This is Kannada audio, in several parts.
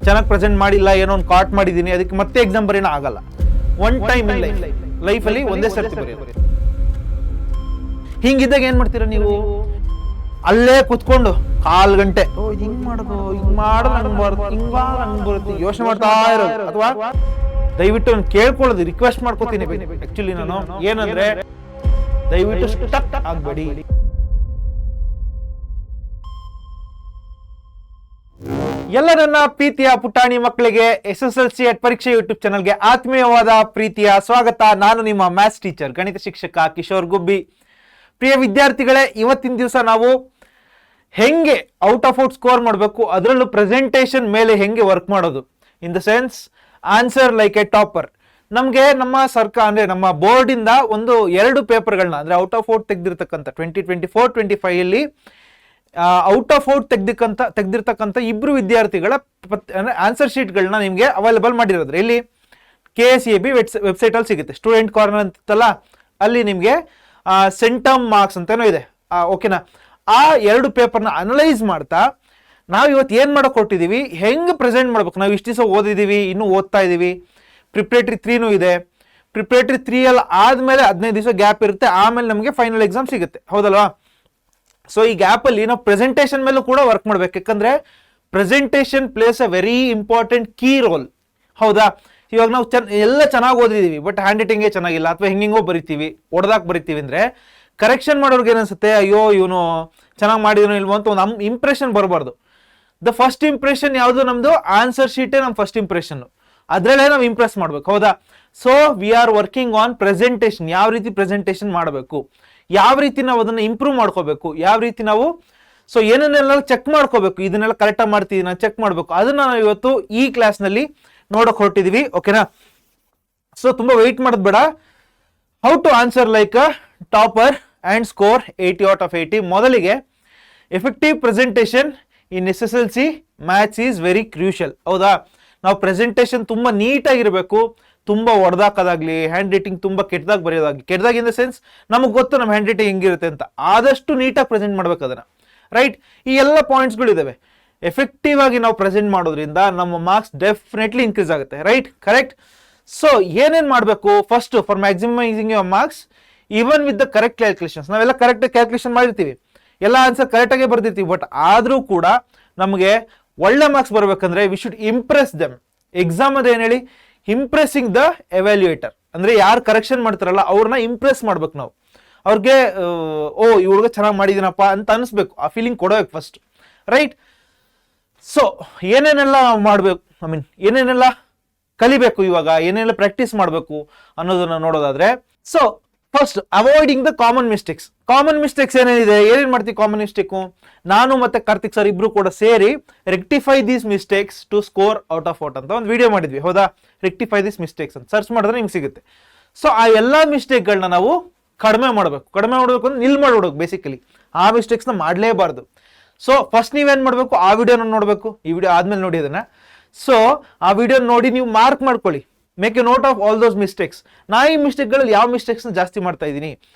ಚೆನ್ನಾಗಿ ಪ್ರೆಸೆಂಟ್ ಮಾಡಿಲ್ಲ, ಏನೋ ಒಂದು ಕಾಟ್ ಮಾಡಿದ್ದೀನಿ, ಅದಕ್ಕೆ ಮತ್ತೆ ಎಕ್ಸಾಮ್ ಬರೆಯೋಣ ಆಗಲ್ಲ. ಒನ್ ಟೈಮ್ ಇನ್ ಲೈಫಲ್ಲಿ ಒಂದೇ ಸರ್ತಿ ಬರೆಯೋದು. ಹಿಂಗಿದ್ದಾಗ ಏನ್ ಮಾಡ್ತೀರಾ ನೀವು? ಅಲ್ಲೇ ಕುತ್ಕೊಂಡು 1/4 ಗಂಟೆ ಹಿಂಗ್ ಮಾಡೋದು, ಹಿಂಗ್ ಮಾಡೋದು, ಹಂಗ್ ಬರುತ್ತೆ, ಹಂಗ್ ಬರುತ್ತೆ ಯೋಚನೆ ಮಾಡ್ತಾ ಇರೋದು. ಅಥವಾ ದಯವಿಟ್ಟು ನಾನು ಕೇಳ್ಕೊಳ್ಳೋದು, ರಿಕ್ವೆಸ್ಟ್ ಮಾಡ್ಕೋತೀನಿ ಆಕ್ಚುಲಿ ನಾನು ಏನಂದ್ರೆ, ದಯವಿಟ್ಟು ಸ್ಟಕ್ ಆಗ್ಬೇಡಿ. ಎಲ್ಲ ನನ್ನ ಪ್ರೀತಿಯ ಪುಟಾಣಿ ಮಕ್ಕಳಿಗೆ SSLC ಪರೀಕ್ಷೆ ಯೂಟ್ಯೂಬ್ ಚಾನಲ್ಗೆ ಆತ್ಮೀಯವಾದ ಪ್ರೀತಿಯ ಸ್ವಾಗತ. ನಾನು ನಿಮ್ಮ ಮ್ಯಾಥ್ಸ್ ಟೀಚರ್, ಗಣಿತ ಶಿಕ್ಷಕ ಕಿಶೋರ್ ಗುಬ್ಬಿ. ಪ್ರಿಯ ವಿದ್ಯಾರ್ಥಿಗಳೇ, ಇವತ್ತಿನ ದಿವಸ ನಾವು ಹೆಂಗೆ ಔಟ್ ಆಫ್ ಔಟ್ ಸ್ಕೋರ್ ಮಾಡಬೇಕು, ಅದರಲ್ಲೂ ಪ್ರೆಸೆಂಟೇಷನ್ ಮೇಲೆ ಹೆಂಗೆ ವರ್ಕ್ ಮಾಡೋದು, ಇನ್ the sense answer like A topper. ನಮಗೆ ನಮ್ಮ ಸರ್ಕಾರ ಅಂದ್ರೆ ನಮ್ಮ ಬೋರ್ಡ್ ಇಂದ ಒಂದು 2 ಪೇಪರ್ಗಳನ್ನ ಅಂದ್ರೆ ಔಟ್ ಆಫ್ ಔಟ್ ತೆಗೆದಿರ್ತಕ್ಕಂಥ 2024-25 ಅಲ್ಲಿ ಔಟ್ ಆಫ್ ಔಟ್ ತೆಗೆದಿರ್ತಕ್ಕಂಥ 2 ವಿದ್ಯಾರ್ಥಿಗಳ ಆನ್ಸರ್ ಶೀಟ್ಗಳನ್ನ ನಿಮಗೆ ಅವೈಲೇಬಲ್ ಮಾಡಿರೋದ್ರೆ ಇಲ್ಲಿ KSEB ವೆಬ್ಸೈಟ್ ಅಲ್ಲಿ ಸಿಗುತ್ತೆ. ಸ್ಟೂಡೆಂಟ್ ಕಾರ್ನರ್ ಅಂತಲ್ಲ, ಅಲ್ಲಿ ನಿಮಗೆ ಸೆಂಟಮ್ ಮಾರ್ಕ್ಸ್ ಅಂತಾನೂ ಇದೆ. ಓಕೆನಾ? ಆ 2 ಪೇಪರ್ನ ಅನಲೈಸ್ ಮಾಡ್ತಾ ನಾವು ಇವತ್ತು ಏನು ಮಾಡಕ್ ಕೊಟ್ಟಿದ್ದೀವಿ, ಹೆಂಗೆ ಪ್ರೆಸೆಂಟ್ ಮಾಡ್ಬೇಕು. ನಾವು ಇಷ್ಟು ದಿವಸ ಓದಿದ್ದೀವಿ, ಇನ್ನೂ ಓದ್ತಾ ಇದ್ದೀವಿ. ಪ್ರಿಪ್ರೇಟರಿ 3ನೂ ಇದೆ. ಪ್ರಿಪ್ರೇಟರಿ 3 ಅಲ್ಲಿ ಆದಮೇಲೆ 15 ದಿವಸ ಗ್ಯಾಪ್ ಇರುತ್ತೆ, ಆಮೇಲೆ ನಮಗೆ ಫೈನಲ್ ಎಕ್ಸಾಮ್ ಸಿಗುತ್ತೆ, ಹೌದಲ್ವಾ? ಸೊ ಈ ಗ್ಯಾಪಲ್ಲಿ ನಾವು ಪ್ರೆಸೆಂಟೇಷನ್ ಮೇಲೂ ಕೂಡ ವರ್ಕ್ ಮಾಡ್ಬೇಕು. ಯಾಕಂದ್ರೆ presentation plays a very important key role, ಹೌದಾ? ಇವಾಗ ನಾವು ಎಲ್ಲ ಚೆನ್ನಾಗಿ ಓದಿದೀವಿ, ಬಟ್ ಹ್ಯಾಂಡ್ ರೈಟಿಂಗೇ ಚೆನ್ನಾಗಿಲ್ಲ, ಅಥವಾ ಹೆಂಗೋ ಬರಿತೀವಿ, ಒಡೆದಾಕ್ ಬರಿತೀವಿ ಅಂದ್ರೆ ಕರೆಕ್ಷನ್ ಮಾಡೋರ್ಗೆ ಏನನ್ಸುತ್ತೆ, ಅಯ್ಯೋ ಇವನು ಚೆನ್ನಾಗಿ ಮಾಡಿದನೋ ಇಲ್ವೋ ಅಂತ ಒಂದು ಇಂಪ್ರೆಷನ್ ಬರಬಾರ್ದು. ದ ಫಸ್ಟ್ ಇಂಪ್ರೆಷನ್ ಯಾವುದು? ನಮ್ದು ಆನ್ಸರ್ ಶೀಟೇ ನಮ್ಮ ಫಸ್ಟ್ ಇಂಪ್ರೆಷನ್, ಅದ್ರಲ್ಲೇ ನಾವು ಇಂಪ್ರೆಸ್ ಮಾಡ್ಬೇಕು, ಹೌದಾ? So we are working on presentation. ಯಾವ ರೀತಿ ಪ್ರೆಸೆಂಟೇಷನ್ ಮಾಡಬೇಕು, ಯಾವ ರೀತಿ ನಾವು ಅದನ್ನ ಇಂಪ್ರೂವ್ ಮಾಡ್ಕೋಬೇಕು, ಯಾವ ರೀತಿ ನಾವು ಸೊ ಏನನ್ನೆಲ್ಲ ಚೆಕ್ ಮಾಡ್ಕೋಬೇಕು, ಇದನ್ನೆಲ್ಲ ಕರೆಕ್ಟಾಗಿ ಮಾಡ್ತಿದ್ದೀವಿ ನಾವು ಚೆಕ್ ಮಾಡಬೇಕು, ಅದನ್ನ ನಾವು ಇವತ್ತು ಈ ಕ್ಲಾಸ್ನಲ್ಲಿ ನೋಡಕ್ ಹೊರಟಿದೀವಿ. ಓಕೆನಾ? ಸೊ ತುಂಬಾ ವೆಯ್ಟ್ ಮಾಡೋದು ಬೇಡ. How to answer like a topper and score 80 out of 80. ಮೊದಲಿಗೆ effective presentation in SSLC maths is very crucial, ಹೌದಾ? ನಾವು ಪ್ರೆಸೆಂಟೇಷನ್ ತುಂಬಾ ನೀಟಾಗಿರ್ಬೇಕು, ತುಂಬಾ ಹೊಡೆದಾಕೋದಾಗ್ಲಿ, ಹ್ಯಾಂಡ್ ರೈಟಿಂಗ್ ತುಂಬಾ ಕೆಟ್ಟದಾಗ ಬರೆಯೋದಾಗ್ಲಿ, ಕೆಟ್ಟದಾಗ ಇನ್ ದ ಸೆನ್ಸ್ ನಮಗೆ ಗೊತ್ತು ನಮ್ಮ ಹ್ಯಾಂಡ್ ರೈಟಿಂಗ್ ಹೆಂಗಿರುತ್ತೆ ಅಂತ, ಆದಷ್ಟು ನೀಟಾಗಿ ಪ್ರೆಸೆಂಟ್ ಮಾಡ್ಬೇಕು ಅದನ್ನ, ರೈಟ್? ಈ ಎಲ್ಲ ಪಾಯಿಂಟ್ಸ್ಗಳು ಇದಾವೆ. ಎಫೆಕ್ಟಿವ್ ಆಗಿ ನಾವು ಪ್ರೆಸೆಂಟ್ ಮಾಡೋದ್ರಿಂದ ನಮ್ಮ ಮಾರ್ಕ್ಸ್ ಡೆಫಿನೆಟ್ಲಿ ಇನ್ಕ್ರೀಸ್ ಆಗುತ್ತೆ, ರೈಟ್? ಕರೆಕ್ಟ್. ಸೊ ಏನೇನ್ ಮಾಡಬೇಕು? First, for maximising your marks even with the correct calculations. ನಾವೆಲ್ಲ ಕರೆಕ್ಟ್ ಕ್ಯಾಲ್ಕುಲೇಷನ್ ಮಾಡಿರ್ತೀವಿ, ಎಲ್ಲ ಆನ್ಸರ್ ಕರೆಕ್ಟಾಗಿ ಬರ್ದಿರ್ತೀವಿ, ಬಟ್ ಆದ್ರೂ ಕೂಡ ನಮಗೆ ಒಳ್ಳೆ ಮಾರ್ಕ್ಸ್ ಬರ್ಬೇಕಂದ್ರೆ we should Impress them. Exam ಅದೇನು ಹೇಳಿ, ಇಂಪ್ರೆಸಿಂಗ್ ದ ಎವ್ಯಾಲ್ಯೂಯೇಟರ್. ಅಂದ್ರೆ ಯಾರು ಕರೆಕ್ಷನ್ ಮಾಡ್ತಾರಲ್ಲ ಅವ್ರನ್ನ ಇಂಪ್ರೆಸ್ ಮಾಡ್ಬೇಕು ನಾವು. ಅವ್ರಿಗೆ ಓ ಇವ್ರಿಗೆ ಚೆನ್ನಾಗಿ ಮಾಡಿದೀನಪ್ಪ ಅಂತ ಅನಿಸ್ಬೇಕು, ಆ ಫೀಲಿಂಗ್ ಕೊಡಬೇಕು ಫಸ್ಟ್, ರೈಟ್? ಸೊ ಏನೇನೆಲ್ಲ ಮಾಡ್ಬೇಕು, ಏನೇನೆಲ್ಲ ಕಲಿಬೇಕು, ಇವಾಗ ಏನೆಲ್ಲ ಪ್ರಾಕ್ಟೀಸ್ ಮಾಡಬೇಕು ಅನ್ನೋದನ್ನ ನೋಡೋದಾದ್ರೆ, so first avoiding the common mistakes. Common mistakes ಏನೇನಿದೆ, ಏನೇನ್ ಮಾಡ್ತೀವಿ ಕಾಮನ್ ಮಿಸ್ಟೇಕು? ನಾನು ಮತ್ತೆ ಕಾರ್ತಿಕ್ ಸರ್ ಇಬ್ರು ಕೂಡ ಸೇರಿ rectify these mistakes to score out of out ಅಂತ ಒಂದು ವಿಡಿಯೋ ಮಾಡಿದ್ವಿ, ಹೌದಾ? ರೆಕ್ಟಿಫೈ ದೀಸ್ ಮಿಸ್ಟೇಕ್ಸ್ ಅಂತ ಸರ್ಚ್ ಮಾಡಿದ್ರೆ ನಿಮ್ಗೆ ಸಿಗುತ್ತೆ. ಸೊ ಆ ಎಲ್ಲಾ ಮಿಸ್ಟೇಕ್ಗಳನ್ನ ನಾವು ಕಡಿಮೆ ಮಾಡಬೇಕು ಅಂದ್ರೆ ನಿಲ್ ಮಾಡ್ಬಿಡ್ಬೇಕು. ಬೇಸಿಕಲಿ ಆ ಮಿಸ್ಟೇಕ್ಸ್ನ ಮಾಡಲೇಬಾರ್ದು. ಸೊ ಫಸ್ಟ್ ನೀವೇನ್ ಮಾಡಬೇಕು, ಆ ವಿಡಿಯೋನ ನೋಡಬೇಕು. ಈ ವಿಡಿಯೋ ಆದ್ಮೇಲೆ ನೋಡಿ ಅದನ್ನ. ಸೊ ಆ ವಿಡಿಯೋ ನೋಡಿ ನೀವು ಮಾರ್ಕ್ ಮಾಡ್ಕೊಳ್ಳಿ, make A note of all those mistakes. ನಾ ಈ ಮಿಸ್ಟೇಕ್ಗಳಲ್ಲಿ ಯಾವ ಮಿಸ್ಟೇಕ್ಸ್ನ ಜಾಸ್ತಿ ಮಾಡ್ತಾ ಇದ್ದೀನಿ,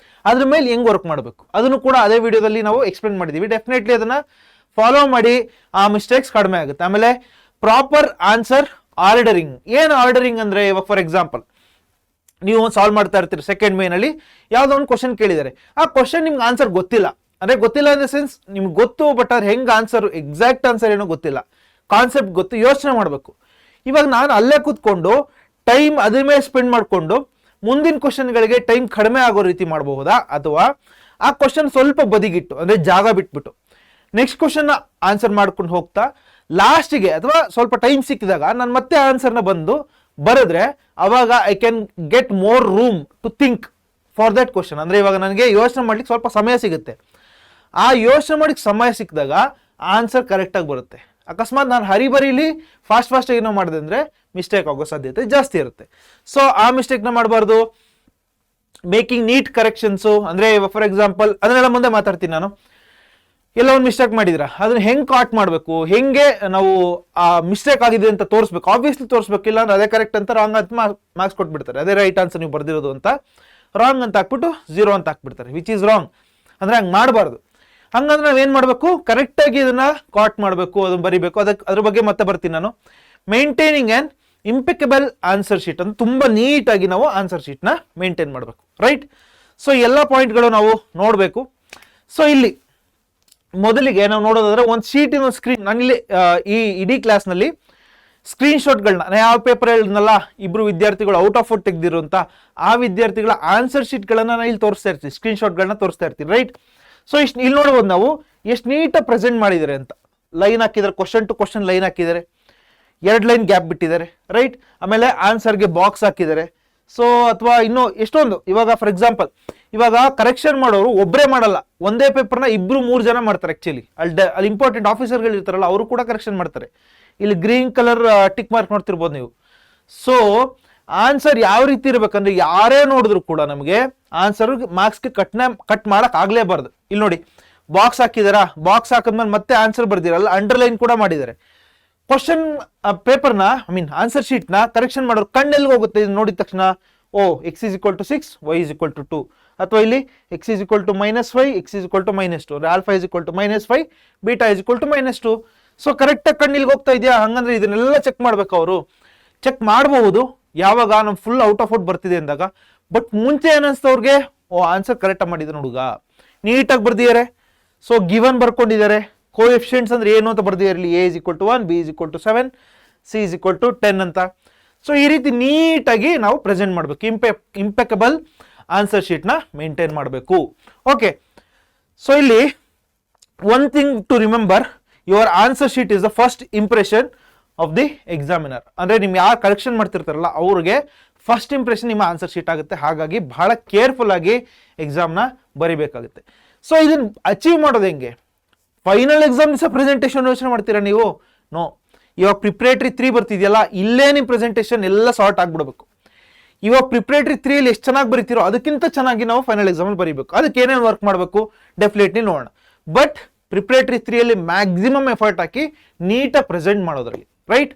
ಅದ್ರ ಮೇಲೆ ಹೆಂಗ್ ವರ್ಕ್ ಮಾಡಬೇಕು ಅದನ್ನು ಕೂಡ ಅದೇ ವಿಡಿಯೋದಲ್ಲಿ ನಾವು ಎಕ್ಸ್ಪ್ಲೇನ್ ಮಾಡಿದೀವಿ. ಡೆಫಿನೆಟ್ಲಿ ಅದನ್ನ ಫಾಲೋ ಮಾಡಿ, ಆ ಮಿಸ್ಟೇಕ್ಸ್ ಕಡಿಮೆ ಆಗುತ್ತೆ. ಆಮೇಲೆ ಪ್ರಾಪರ್ ಆನ್ಸರ್ ಆರ್ಡರಿಂಗ್. ಏನು ಆರ್ಡರಿಂಗ್ ಅಂದ್ರೆ, ಇವಾಗ ಫಾರ್ ಎಕ್ಸಾಂಪಲ್ ನೀವು ಸಾಲ್ವ್ ಮಾಡ್ತಾ ಇರ್ತೀರಿ, ಸೆಕೆಂಡ್ ಮೇನಲ್ಲಿ ಯಾವ್ದೋ ಒಂದು ಕ್ವಶನ್ ಕೇಳಿದ್ದಾರೆ, ಆ ಕ್ವಶನ್ ನಿಮ್ಗೆ ಆನ್ಸರ್ ಗೊತ್ತಿಲ್ಲ. ಅಂದ್ರೆ ಗೊತ್ತಿಲ್ಲ ಇನ್ ದ ಸೆನ್ಸ್ ನಿಮ್ಗೆ ಗೊತ್ತು, ಬಟ್ ಅದ್ರ ಹೆಂಗ್ ಆನ್ಸರ್, ಎಕ್ಸಾಕ್ಟ್ ಆನ್ಸರ್ ಏನೋ ಗೊತ್ತಿಲ್ಲ, ಕಾನ್ಸೆಪ್ಟ್ ಗೊತ್ತು, ಯೋಚನೆ ಮಾಡಬೇಕು. ಇವಾಗ ನಾನು ಅಲ್ಲೇ ಕೂತ್ಕೊಂಡು ಟೈಮ್ ಅದ್ರ ಮೇಲೆ ಸ್ಪೆಂಡ್ ಮಾಡಿಕೊಂಡು ಮುಂದಿನ ಕ್ವಶನ್ಗಳಿಗೆ ಟೈಮ್ ಕಡಿಮೆ ಆಗೋ ರೀತಿ ಮಾಡಬಹುದಾ, ಅಥವಾ ಆ ಕ್ವಶನ್ ಸ್ವಲ್ಪ ಬದಿಗಿಟ್ಟು ಅಂದ್ರೆ ಜಾಗ ಬಿಟ್ಬಿಟ್ಟು ನೆಕ್ಸ್ಟ್ ಕ್ವಶನ್ ಆನ್ಸರ್ ಮಾಡ್ಕೊಂಡು ಹೋಗ್ತಾ ಲಾಸ್ಟಿಗೆ ಅಥವಾ ಸ್ವಲ್ಪ ಟೈಮ್ ಸಿಕ್ಕಿದಾಗ ನಾನು ಮತ್ತೆ ಆನ್ಸರ್ನ ಬಂದು ಬರೆದ್ರೆ ಅವಾಗ I can get more room to think for that question. ಅಂದ್ರೆ ಇವಾಗ ನನಗೆ ಯೋಚನೆ ಮಾಡ್ಲಿಕ್ಕೆ ಸ್ವಲ್ಪ ಸಮಯ ಸಿಗುತ್ತೆ. ಆ ಯೋಚನೆ ಮಾಡ್ಲಿಕ್ಕೆ ಸಮಯ ಸಿಕ್ಕಿದಾಗ ಆನ್ಸರ್ ಕರೆಕ್ಟಾಗಿ ಬರುತ್ತೆ. ಅಕಸ್ಮಾತ್ ನಾನು ಹರಿಬರಿಲಿ ಫಾಸ್ಟ್ ಏನೋ ಮಾಡಿದೆ ಅಂದ್ರೆ ಮಿಸ್ಟೇಕ್ ಆಗೋ ಸಾಧ್ಯತೆ ಜಾಸ್ತಿ ಇರುತ್ತೆ. ಸೊ ಆ ಮಿಸ್ಟೇಕ್ನ ಮಾಡಬಾರ್ದು. ಮೇಕಿಂಗ್ ನೀಟ್ ಕರೆಕ್ಷನ್ಸು ಅಂದ್ರೆ ಫಾರ್ ಎಕ್ಸಾಂಪಲ್ ಅದನ್ನೆಲ್ಲ ಮುಂದೆ ಮಾತಾಡ್ತೀನಿ ನಾನು. ಎಲ್ಲ ಒಂದು ಮಿಸ್ಟೇಕ್ ಮಾಡಿದ್ರ ಅದನ್ನ ಹೆಂಗ್ ಕಾಟ್ ಮಾಡಬೇಕು, ಹೆಂಗೆ ನಾವು ಆ ಮಿಸ್ಟೇಕ್ ಆಗಿದೆ ಅಂತ ತೋರಿಸ್ಬೇಕು. ಆಬ್ವಿಯಸ್ಲಿ ತೋರಿಸ್ಬೇಕಿಲ್ಲ ಅಂದ್ರೆ ಅದೇ ಕರೆಕ್ಟ್ ಅಂತ ರಾಂಗ್ ಅಂತ ಮಾರ್ಕ್ಸ್ ಕೊಟ್ಬಿಡ್ತಾರೆ. ಅದೇ ರೈಟ್ ಆನ್ಸರ್ ನೀವು ಬರ್ದಿರೋದು ಅಂತ ರಾಂಗ್ ಅಂತ ಹಾಕ್ಬಿಟ್ಟು 0 ಅಂತ ಹಾಕ್ಬಿಡ್ತಾರೆ, ವಿಚ್ ಈಸ್ ರಾಂಗ್. ಅಂದ್ರೆ ಹಂಗೆ ಮಾಡಬಾರ್ದು. ಹಂಗಂದ್ರೆ ನಾವೇನ್ ಮಾಡಬೇಕು, ಕರೆಕ್ಟಾಗಿ ಇದನ್ನ ಕಾಟ್ ಮಾಡಬೇಕು, ಅದನ್ನ ಬರಿಬೇಕು. ಅದ್ರ ಬಗ್ಗೆ ಮತ್ತೆ ಬರ್ತೀನಿ ನಾನು. ಮೇಂಟೈನಿಂಗ್ ಆನ್ ಇಂಪೆಕಬಲ್ ಆನ್ಸರ್ ಶೀಟ್ ಅಂತ ತುಂಬ ನೀಟಾಗಿ ನಾವು ಆನ್ಸರ್ ಶೀಟ್ನ ಮೇಂಟೈನ್ ಮಾಡಬೇಕು, ರೈಟ್. ಸೊ ಎಲ್ಲ ಪಾಯಿಂಟ್ಗಳು ನಾವು ನೋಡಬೇಕು. ಸೊ ಇಲ್ಲಿ ಮೊದಲಿಗೆ ನಾವು ನೋಡೋದಾದ್ರೆ ಒಂದು ಶೀಟಿನ ಸ್ಕ್ರೀನ್, ನಾನಿಲ್ಲಿ ಈ ಇಡೀ ಕ್ಲಾಸ್ನಲ್ಲಿ ಸ್ಕ್ರೀನ್ ಶಾಟ್ಗಳನ್ನ ನಾನು ಯಾವ ಪೇಪರ್ ಹೇಳಿದ್ನಲ್ಲ, ಇಬ್ರು ವಿದ್ಯಾರ್ಥಿಗಳು ಔಟ್ ಆಫ್ ಔಟ್ ತೆಗೆದಿರುವಂಥ ಆ ವಿದ್ಯಾರ್ಥಿಗಳ ಆನ್ಸರ್ ಶೀಟ್ಗಳನ್ನ ನಾನು ಇಲ್ಲಿ ತೋರಿಸ್ತಾ ಇರ್ತೀನಿ, ಸ್ಕ್ರೀನ್ ಶಾಟ್ಗಳನ್ನ ತೋರಿಸ್ತಾ ಇರ್ತೀನಿ, ರೈಟ್. ಸೊ ಇಷ್ಟು ಇಲ್ಲಿ ನೋಡ್ಬೋದು ನಾವು ಎಷ್ಟು ನೀಟಾಗಿ ಪ್ರೆಸೆಂಟ್ ಮಾಡಿದ್ದಾರೆ ಅಂತ. ಲೈನ್ ಹಾಕಿದ್ದಾರೆ, ಕ್ವಶನ್ ಟು ಕ್ವಶನ್ ಲೈನ್ ಹಾಕಿದ್ದಾರೆ, 2 ಲೈನ್ ಗ್ಯಾಪ್ ಬಿಟ್ಟಿದ್ದಾರೆ, ರೈಟ್. ಆಮೇಲೆ ಆನ್ಸರ್ಗೆ ಬಾಕ್ಸ್ ಹಾಕಿದ್ದಾರೆ. ಸೊ ಅಥವಾ ಇನ್ನೂ ಎಷ್ಟೊಂದು, ಇವಾಗ ಫಾರ್ ಎಕ್ಸಾಂಪಲ್ ಇವಾಗ ಕರೆಕ್ಷನ್ ಮಾಡೋರು ಒಬ್ಬರೇ ಮಾಡಲ್ಲ, ಒಂದೇ ಪೇಪರ್ನ 2-3 ಜನ ಮಾಡ್ತಾರೆ. ಆಕ್ಚುಲಿ ಅಲ್ಲಿ ಇಂಪಾರ್ಟೆಂಟ್ ಆಫೀಸರ್ಗಳು ಇರ್ತಾರಲ್ಲ, ಅವರು ಕೂಡ ಕರೆಕ್ಷನ್ ಮಾಡ್ತಾರೆ. ಇಲ್ಲಿ ಗ್ರೀನ್ ಕಲರ್ ಟಿಕ್ ಮಾರ್ಕ್ ನೋಡ್ತಿರ್ಬೋದು ನೀವು. ಸೊ ಆನ್ಸರ್ ಯಾವ ರೀತಿ ಇರ್ಬೇಕಂದ್ರೆ ಯಾರೇ ನೋಡಿದ್ರು ಕೂಡ ನಮಗೆ ಆನ್ಸರ್ ಮಾರ್ಕ್ಸ್ಗೆ ಕಟ್ ಮಾಡಕ್ ಆಗ್ಲೇಬಾರ್ದು. ಇಲ್ಲಿ ನೋಡಿ ಬಾಕ್ಸ್ ಹಾಕಿದಾರಾ, ಬಾಕ್ಸ್ ಹಾಕಿದ್ಮೇಲೆ ಮತ್ತೆ ಆನ್ಸರ್ ಬರ್ದಿರಲ್ಲ, ಅಂಡರ್ಲೈನ್ ಕೂಡ ಮಾಡಿದ್ದಾರೆ. ಕ್ವಶನ್ ಪೇಪರ್ನ ಆನ್ಸರ್ ಶೀಟ್ನ ಕರೆಕ್ಷನ್ ಮಾಡೋರು ಕಣ್ಣೆಲ್ಲಿಗೆ ಹೋಗುತ್ತೆ ಇದು ನೋಡಿದ ತಕ್ಷಣ? ಓ x = 6, y = 2, ಅಥವಾ ಇಲ್ಲಿ x = -5, x = -2, alpha -5, beta -2. So ಕರೆಕ್ಟಾಗಿ ಕಣ್ಣಿಲ್ಗೆ ಹೋಗ್ತಾ ಇದೆಯಾ? ಹಂಗಂದ್ರೆ ಇದನ್ನೆಲ್ಲ ಚೆಕ್ ಮಾಡ್ಬೇಕು. ಅವರು ಚೆಕ್ ಮಾಡಬಹುದು ಯಾವಾಗ ನಮ್ಮ ಫುಲ್ ಔಟ್ ಆಫ್ ಔಟ್ ಬರ್ತಿದೆ ಅಂದಾಗ. ಬಟ್ ಮುಂಚೆ ಏನನ್ಸ್ತವ್ರಿಗೆ, ಓ ಆನ್ಸರ್ ಕರೆಕ್ಟಾಗಿ ಮಾಡಿದ್ದಾನೆ ಹುಡುಗ, ನೀಟಾಗಿ ಬರ್ದಿದ್ದಾರೆ. ಸೊ ಗಿವನ್ ಬರ್ಕೊಂಡಿದ್ದಾರೆ, ಕೋಎಫಿಷಿಯೆಂಟ್ಸ್ ಅಂದ್ರೆ ಏನು ಅಂತ ಬರ್ದಿದ್ದಾರೆ. ಇಲ್ಲಿ a = 1, b = 7, c = 10 ಅಂತ. ಸೊ ಈ ರೀತಿ ನೀಟಾಗಿ ನಾವು ಪ್ರೆಸೆಂಟ್ ಮಾಡಬೇಕು, ಇಂಪೆಕಬಲ್ ಆನ್ಸರ್ ಶೀಟ್ನ ಮೇಂಟೈನ್ ಮಾಡಬೇಕು. ಓಕೆ, ಸೊ ಇಲ್ಲಿ one thing to remember, your answer sheet is the first impression of the examiner. ಅಂದ್ರೆ ನಿಮ್ ಯಾರು ಕರೆಕ್ಷನ್ ಮಾಡ್ತಿರ್ತಾರಲ್ಲ ಅವ್ರಿಗೆ ಫಸ್ಟ್ ಇಂಪ್ರೆಷನ್ ನಿಮ್ಮ ಆನ್ಸರ್ ಶೀಟ್ ಆಗುತ್ತೆ. ಹಾಗಾಗಿ ಬಹಳ ಕೇರ್ಫುಲ್ ಆಗಿ ಎಕ್ಸಾಮ್ನ ಬರಿಬೇಕಾಗುತ್ತೆ. ಸೊ ಇದನ್ನ ಅಚೀವ್ ಮಾಡೋದು ಹೆಂಗೆ? ಫೈನಲ್ ಎಕ್ಸಾಮ್ ದಿವಸ ಪ್ರೆಸೆಂಟೇಷನ್ ಯೋಚನೆ ಮಾಡ್ತೀರಾ ನೀವು? ನೋ. ಇವಾಗ ಪ್ರಿಪ್ರೇಟರಿ 3 ಬರ್ತಿದೆಯಲ್ಲ, ಇಲ್ಲೇ ನಿಮ್ಮ ಪ್ರೆಸೆಂಟೇಷನ್ ಎಲ್ಲ ಸಾರ್ಟ್ ಆಗ್ಬಿಡ್ಬೇಕು. ಇವಾಗ ಪ್ರಿಪ್ರೇಟರಿ 3 ಎಷ್ಟು ಚೆನ್ನಾಗಿ ಬರೀತಿರೋ ಅದಕ್ಕಿಂತ ಚೆನ್ನಾಗಿ ನಾವು ಫೈನಲ್ ಎಕ್ಸಾಮಲ್ಲಿ ಬರೀಬೇಕು. ಅದಕ್ಕೆ ಏನೇನು ವರ್ಕ್ ಮಾಡಬೇಕು ಡೆಫಿನೆಟ್ಲಿ ನೋಡೋಣ. ಬಟ್ ಪ್ರಿಪ್ರೇಟರಿ 3 ಮ್ಯಾಕ್ಸಿಮಮ್ ಎಫರ್ಟ್ ಹಾಕಿ ನೀಟಾಗಿ ಪ್ರೆಸೆಂಟ್ ಮಾಡೋದ್ರಲ್ಲಿ, ರೈಟ್.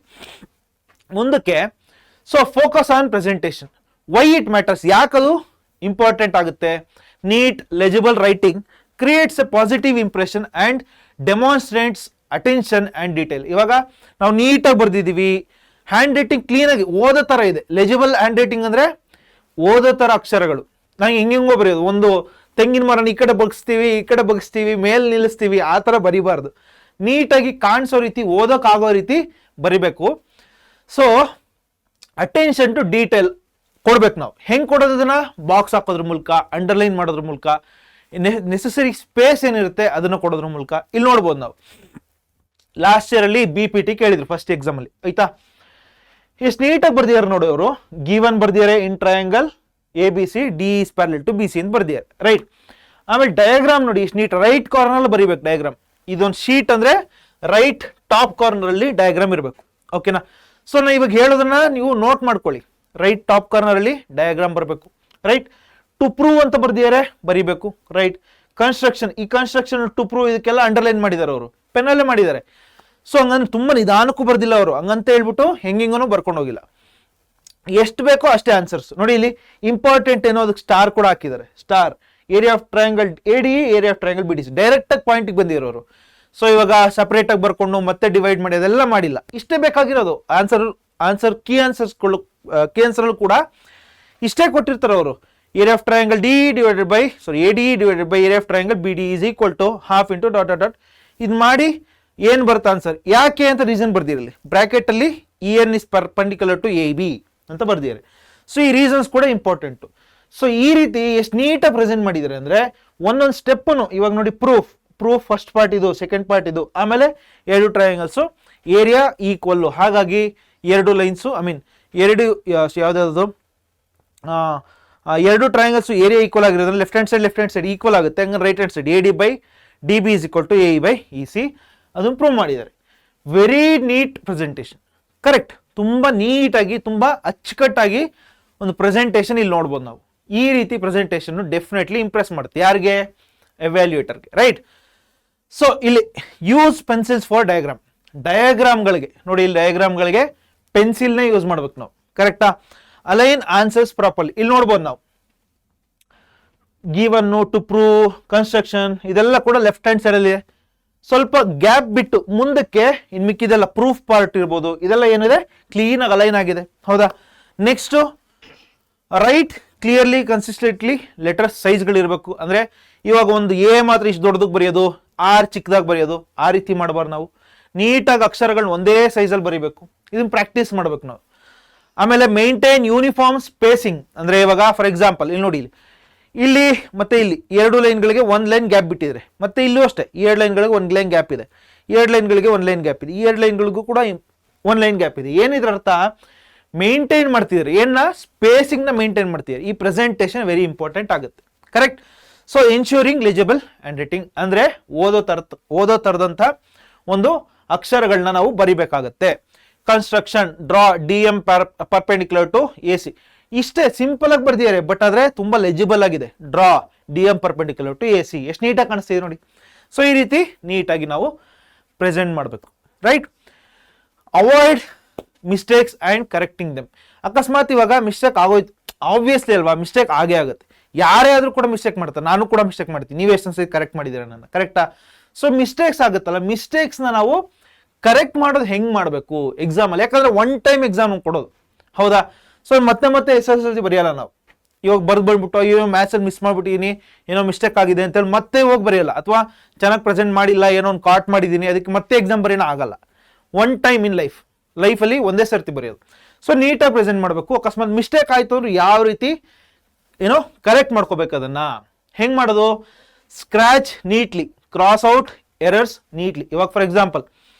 ಮುಂದಕ್ಕೆ so focus on presentation. Why it matters, ಯಾಕದು ಇಂಪಾರ್ಟೆಂಟ್ ಆಗುತ್ತೆ? Neat legible writing creates a positive impression and demonstrates attention and detail. ಇವಾಗ ನಾವು ನೀಟಾಗಿ ಬರ್ದಿದ್ದೀವಿ, ಹ್ಯಾಂಡ್ ರೈಟಿಂಗ್ ಕ್ಲೀನಾಗಿ ಓದೋ ಥರ ಇದೆ. ಲೆಜಿಬಲ್ ಹ್ಯಾಂಡ್ ರೈಟಿಂಗ್ ಅಂದರೆ ಓದೋ ಥರ ಅಕ್ಷರಗಳು. ನಾವು ಹೆಂಗೋ ಬರೆಯೋದು, ಒಂದು ತೆಂಗಿನ ಮರನ ಈ ಕಡೆ ಬಗ್ಸ್ತೀವಿ, ಮೇಲೆ ನಿಲ್ಲಿಸ್ತೀವಿ, ಆ ಥರ ಬರಿಬಾರ್ದು. ನೀಟಾಗಿ ಕಾಣಿಸೋ ರೀತಿ, ಓದೋಕ್ಕಾಗೋ ರೀತಿ ಬರಿಬೇಕು. ಸೊ ಅಟೆನ್ಷನ್ ಟು ಡೀಟೇಲ್ ಕೊಡ್ಬೇಕು ನಾವು. ಹೆಂಗೆ ಕೊಡೋದನ್ನ? ಬಾಕ್ಸ್ ಹಾಕೋದ್ರ ಮೂಲಕ, ಅಂಡರ್ಲೈನ್ ಮಾಡೋದ್ರ ಮೂಲಕ, ನೆಸೆಸರಿ ಸ್ಪೇಸ್ ಏನಿರುತ್ತೆ ಅದನ್ನು ಕೊಡೋದ್ರ ಮೂಲಕ. ಇಲ್ಲಿ ನೋಡ್ಬೋದು ನಾವು ಲಾಸ್ಟ್ ಇಯರ್ ಅಲ್ಲಿ BPT ಕೇಳಿದ್ರು ಫಸ್ಟ್ ಎಕ್ಸಾಮ್ ಅಲ್ಲಿ, ಆಯ್ತಾ? ಎಷ್ಟು ನೀಟಾಗಿ ಬರ್ದಿದ್ದಾರೆ ನೋಡಿ ಅವರು. ಗಿವನ್ ಬರ್ದಿದ್ದಾರೆ in triangle ABC, D is parallel to BC ಅಂತ ಬರ್ದಿದ್ದಾರೆ, ರೈಟ್. ಆಮೇಲೆ ಡಯಾಗ್ರಾಮ್ ನೋಡಿ ಎಷ್ಟು ನೀಟ್, ರೈಟ್ ಕಾರ್ನರ್ ಬರೀಬೇಕು ಡಯಾಗ್ರಾಮ್. ಇದೊಂದು ಶೀಟ್ ಅಂದ್ರೆ ರೈಟ್ ಟಾಪ್ ಕಾರ್ನರ್ ಅಲ್ಲಿ ಡಯಾಗ್ರಾಮ್ ಇರಬೇಕು, ಓಕೆನಾ? ಸೊ ನಾ ಇವಾಗ ಹೇಳೋದನ್ನ ನೀವು ನೋಟ್ ಮಾಡ್ಕೊಳ್ಳಿ. ರೈಟ್ ಟಾಪ್ ಕಾರ್ನರ್ ಅಲ್ಲಿ ಡಯಾಗ್ರಾಮ್ ಬರಬೇಕು, ರೈಟ್. ಟು ಪ್ರೂವ್ ಅಂತ ಬರ್ದಿದ್ದಾರೆ, ಬರಿಬೇಕು, ರೈಟ್. ಕನ್ಸ್ಟ್ರಕ್ಷನ್, ಈ ಕನ್ಸ್ಟ್ರಕ್ಷನ್ ಟು ಪ್ರೂವ್ ಇದಕ್ಕೆಲ್ಲ ಅಂಡರ್ಲೈನ್ ಮಾಡಿದ್ದಾರೆ ಅವರು, ಪೆನ್ನಲ್ಲೇ ಮಾಡಿದ್ದಾರೆ. ಸೊ ಹಂಗಂದ್ರೆ ತುಂಬಾ ನಿಧಾನಕ್ಕೂ ಬರ್ದಿಲ್ಲ ಅವರು, ಹಂಗಂತ ಹೇಳ್ಬಿಟ್ಟು ಹೆಂಗಿಂಗನೂ ಬರ್ಕೊಂಡು ಹೋಗಿಲ್ಲ. ಎಷ್ಟು ಬೇಕೋ ಅಷ್ಟೇ ಆನ್ಸರ್ಸ್. ನೋಡಿ ಇಲ್ಲಿ ಇಂಪಾರ್ಟೆಂಟ್ ಏನೋ ಅದಕ್ಕೆ ಸ್ಟಾರ್ ಕೂಡ ಹಾಕಿದ್ದಾರೆ. Star, area of triangle ADE, area of triangle BDC, direct ಆಗಿ ಪಾಯಿಂಟ್ಗೆ ಬಂದಿರೋರು. ಸೊ ಇವಾಗ ಸಪರೇಟ್ ಆಗಿ ಬರ್ಕೊಂಡು ಮತ್ತೆ ಡಿವೈಡ್ ಮಾಡಿ ಅದೆಲ್ಲ ಮಾಡಿಲ್ಲ. ಇಷ್ಟೇ ಬೇಕಾಗಿರೋದು ಆನ್ಸರ್. ಕೀ ಆನ್ಸರ್ ಕೂಡ ಇಷ್ಟೇ ಕೊಟ್ಟಿರ್ತಾರೆ ಅವರು. Area of triangle ADE divided by area of triangle BDE is equal to half into ... ಇದು ಮಾಡಿ ಏನು ಬರುತ್ತೆ ಆನ್ಸರ್, ಯಾಕೆ ಅಂತ ರೀಸನ್ ಬರ್ದಿರಲಿ. ಬ್ರಾಕೆಟ್ ಅಲ್ಲಿ EN is perpendicular to AB ಅಂತ ಬರ್ದಿದ್ದಾರೆ. ಸೊ ಈ ರೀಸನ್ಸ್ ಕೂಡ ಇಂಪಾರ್ಟೆಂಟು. ಸೊ ಈ ರೀತಿ ಎಷ್ಟು ನೀಟಾಗಿ ಪ್ರೆಸೆಂಟ್ ಮಾಡಿದ್ದಾರೆ ಅಂದರೆ ಒಂದೊಂದು ಸ್ಟೆಪ್ಪನ್ನು. ಇವಾಗ ನೋಡಿ ಪ್ರೂಫ್ ಫಸ್ಟ್ ಪಾರ್ಟ್ ಇದು, ಸೆಕೆಂಡ್ ಪಾರ್ಟ್ ಇದು, ಆಮೇಲೆ 2 ಟ್ರಯಾಂಗಲ್ಸು, ಏರಿಯಾ ಈಕ್ವಲ್ಲು, ಹಾಗಾಗಿ 2 ಲೈನ್ಸು, ಎರಡು ಯಾವ್ದಾದ್ರು 2 ಟ್ರಯಾಂಗಲ್ಸ್ ಏರಿಯಾ ಈಕ್ವಲ್ ಆಗಿರೋದ್ರಲ್ಲಿ ಲೆಫ್ಟ್ ಹ್ಯಾಂಡ್ ಸೈಡ್ ಈಕ್ವಲ್ ಆಗುತ್ತೆ. ಹಂಗಂದ್ರೆ right hand side AD/DB is equal to AE/EC ಅದನ್ನು ಪ್ರೂವ್ ಮಾಡಿದ್ದಾರೆ. Very neat presentation, correct. ತುಂಬ ನೀಟಾಗಿ, ತುಂಬ ಅಚ್ಚುಕಟ್ಟಾಗಿ ಒಂದು ಪ್ರೆಸೆಂಟೇಷನ್ ಇಲ್ಲಿ ನೋಡ್ಬೋದು ನಾವು. ಈ ರೀತಿ ಪ್ರೆಸೆಂಟೇಷನ್ ಡೆಫಿನೆಟ್ಲಿ ಇಂಪ್ರೆಸ್ ಮಾಡುತ್ತೆ. ಯಾರಿಗೆ? ಎವ್ಯಾಲ್ಯೂಯೇಟರ್ಗೆ, ರೈಟ್. ಸೊ ಇಲ್ಲಿ ಯೂಸ್ ಪೆನ್ಸಿಲ್ಸ್ ಫಾರ್ ಡಯಾಗ್ರಾಮ್ಗಳಿಗೆ ನೋಡಿ, ಇಲ್ಲಿ ಡಯಾಗ್ರಾಮ್ಗಳಿಗೆ ಪೆನ್ಸಿಲ್ನೇ ಯೂಸ್ ಮಾಡ್ಬೇಕು ನಾವು, ಕರೆಕ್ಟಾ? ಅಲೈನ್ ಆನ್ಸರ್ಸ್ ಪ್ರಾಪರ್ಲಿ ಇಲ್ಲಿ ನೋಡ್ಬೋದು ನಾವು. ಗಿವನ್, ಟು ಪ್ರೂವ್, ಕನ್ಸ್ಟ್ರಕ್ಷನ್ ಇದೆಲ್ಲ ಕೂಡ ಲೆಫ್ಟ್ ಹ್ಯಾಂಡ್ ಸೈಡ್ ಅಲ್ಲಿ ಸ್ವಲ್ಪ ಗ್ಯಾಪ್ ಬಿಟ್ಟು ಮುಂದಕ್ಕೆ ಇನ್ ಮಿಕ್ಕಿದೆಲ್ಲ ಪ್ರೂಫ್ ಪಾರ್ಟ್ ಇರ್ಬೋದು, ಇದೆಲ್ಲ ಏನಿದೆ ಕ್ಲೀನ್ ಆಗಿ ಅಲೈನ್ ಆಗಿದೆ. ಹೌದಾ? Next write clearly consistently letter ಸೈಜ್ಗಳಿರಬೇಕು. ಅಂದ್ರೆ ಇವಾಗ ಒಂದು ಎ ಮಾತ್ರ ಇಷ್ಟು ದೊಡ್ಡದಕ್ಕೆ ಬರೆಯೋದು, ಆರ್ ಚಿಕ್ಕದಾಗಿ ಬರೆಯೋದು, ಆ ರೀತಿ ಮಾಡಬಾರ್ದು. ನಾವು ನೀಟಾಗಿ ಅಕ್ಷರಗಳನ್ನ ಒಂದೇ ಸೈಜಲ್ಲಿ ಬರೀಬೇಕು. ಇದನ್ನ ಪ್ರಾಕ್ಟೀಸ್ ಮಾಡ್ಬೇಕು ನಾವು. ಆಮೇಲೆ ಮೇಂಟೈನ್ ಯೂನಿಫಾರ್ಮ್ ಸ್ಪೇಸಿಂಗ್. ಅಂದ್ರೆ ಇವಾಗ ಫಾರ್ ಎಕ್ಸಾಂಪಲ್ ಇಲ್ಲಿ ನೋಡಿ, ಇಲ್ಲಿ ಮತ್ತೆ ಇಲ್ಲಿ 2 ಲೈನ್ಗಳಿಗೆ 1 ಲೈನ್ ಗ್ಯಾಪ್ ಬಿಟ್ಟಿದ್ರೆ, ಮತ್ತೆ ಇಲ್ಲೂ ಅಷ್ಟೇ 2 ಲೈನ್ಗಳಿಗೆ 1 ಲೈನ್ ಗ್ಯಾಪ್ ಇದೆ, 2 ಲೈನ್ಗಳಿಗೆ 1 ಲೈನ್ ಗ್ಯಾಪ್ ಇದೆ, ಈ 2 ಲೈನ್ಗಳಿಗೂ ಕೂಡ 1 ಲೈನ್ ಗ್ಯಾಪ್ ಇದೆ. ಏನಿದ್ರ ಅರ್ಥ? ಮೇಂಟೈನ್ ಮಾಡ್ತಿದ್ದಾರೆ, ಏನ ಸ್ಪೇಸಿಂಗ್ ನ ಮೇಂಟೈನ್ ಮಾಡ್ತಿದ್ದಾರೆ. ಈ ಪ್ರೆಸೆಂಟೇಷನ್ ವೆರಿ ಇಂಪಾರ್ಟೆಂಟ್ ಆಗುತ್ತೆ. Correct? So ensuring legible handwriting ಅಂದ್ರೆ ಓದೋ ತರದಂತ ಒಂದು ಅಕ್ಷರಗಳನ್ನ ನಾವು ಬರಿಬೇಕಾಗತ್ತೆ. Construction draw DM perpendicular to AC. ಇಷ್ಟೇ ಸಿಂಪಲ್ ಆಗಿ ಬರ್ದಿದ್ದಾರೆ, ಬಟ್ ಆದ್ರೆ ತುಂಬಾ ಲೆಜಿಬಲ್ ಆಗಿದೆ. Draw DM perpendicular to AC. ಎಷ್ಟು ನೀಟಾಗಿ ಕಾಣಿಸ್ತಿದೆ ನೋಡಿ. ಸೊ ಈ ರೀತಿ ನೀಟಾಗಿ ನಾವು ಪ್ರೆಸೆಂಟ್ ಮಾಡಬೇಕು. Right? Avoid mistakes and correcting them. ಅಕಸ್ಮಾತ್ ಇವಾಗ ಮಿಸ್ಟೇಕ್ ಆಗೋಯ್ತು, ಆಬ್ವಿಯಸ್ಲಿ ಅಲ್ವಾ, ಮಿಸ್ಟೇಕ್ ಆಗೇ ಆಗುತ್ತೆ. ಯಾರೇ ಆದ್ರೂ ಕೂಡ ಮಿಸ್ಟೇಕ್ ಮಾಡ್ತಾರೆ, ನಾನು ಕೂಡ ಮಿಸ್ಟೇಕ್ ಮಾಡ್ತೀನಿ. ನೀವು ಎಷ್ಟು ಸರಿ ಕರೆಕ್ಟ್ ಮಾಡಿದ್ದೀರಾ ನನ್ನ, ಕರೆಕ್ಟಾ? ಸೊ ಮಿಸ್ಟೇಕ್ಸ್ ಆಗುತ್ತಲ್ಲ, ಮಿಸ್ಟೇಕ್ಸ್ನ ನಾವು ಕರೆಕ್ಟ್ ಮಾಡೋದು ಹೆಂಗ್ ಮಾಡಬೇಕು ಎಕ್ಸಾಮಲ್ಲಿ? ಯಾಕಂದ್ರೆ 1 ಟೈಮ್ ಎಕ್ಸಾಮ್ ಕೊಡೋದು. ಹೌದಾ? ಸೊ ಮತ್ತೆ SSLC ಬರೆಯಲ್ಲ ನಾವು. ಇವಾಗ ಬಂದ್ಬಿಟ್ಟು ಅಯ್ಯೋ ಮ್ಯಾಥ್ಸಲ್ಲಿ ಮಿಸ್ ಮಾಡ್ಬಿಟ್ಟಿದ್ದೀನಿ, ಏನೋ ಮಿಸ್ಟೇಕ್ ಆಗಿದೆ ಅಂತೇಳಿ ಮತ್ತೆ ಹೋಗಿ ಬರೆಯಲ್ಲ. ಅಥವಾ ಚೆನ್ನಾಗಿ ಪ್ರೆಸೆಂಟ್ ಮಾಡಿಲ್ಲ, ಏನೋ ಒಂದು ಕಾಟ್ ಮಾಡಿದ್ದೀನಿ, ಅದಕ್ಕೆ ಮತ್ತೆ ಎಕ್ಸಾಮ್ ಬರೆಯೋಣ ಆಗಲ್ಲ. 1 ಟೈಮ್ ಇನ್ ಲೈಫಲ್ಲಿ ಒಂದೇ ಸರ್ತಿ ಬರೆಯೋದು. ಸೊ ನೀಟಾಗಿ ಪ್ರೆಸೆಂಟ್ ಮಾಡಬೇಕು. ಅಕಸ್ಮಾತ್ ಮಿಸ್ಟೇಕ್ ಆಯಿತು ಅಂದ್ರೆ ಯಾವ ರೀತಿ ಏನೋ ಕರೆಕ್ಟ್ ಮಾಡ್ಕೋಬೇಕು, ಅದನ್ನ ಹೆಂಗ್ ಮಾಡೋದು? Scratch neatly, cross out errors neatly. ಇವಾಗ ಫಾರ್ ಎಕ್ಸಾಂಪಲ್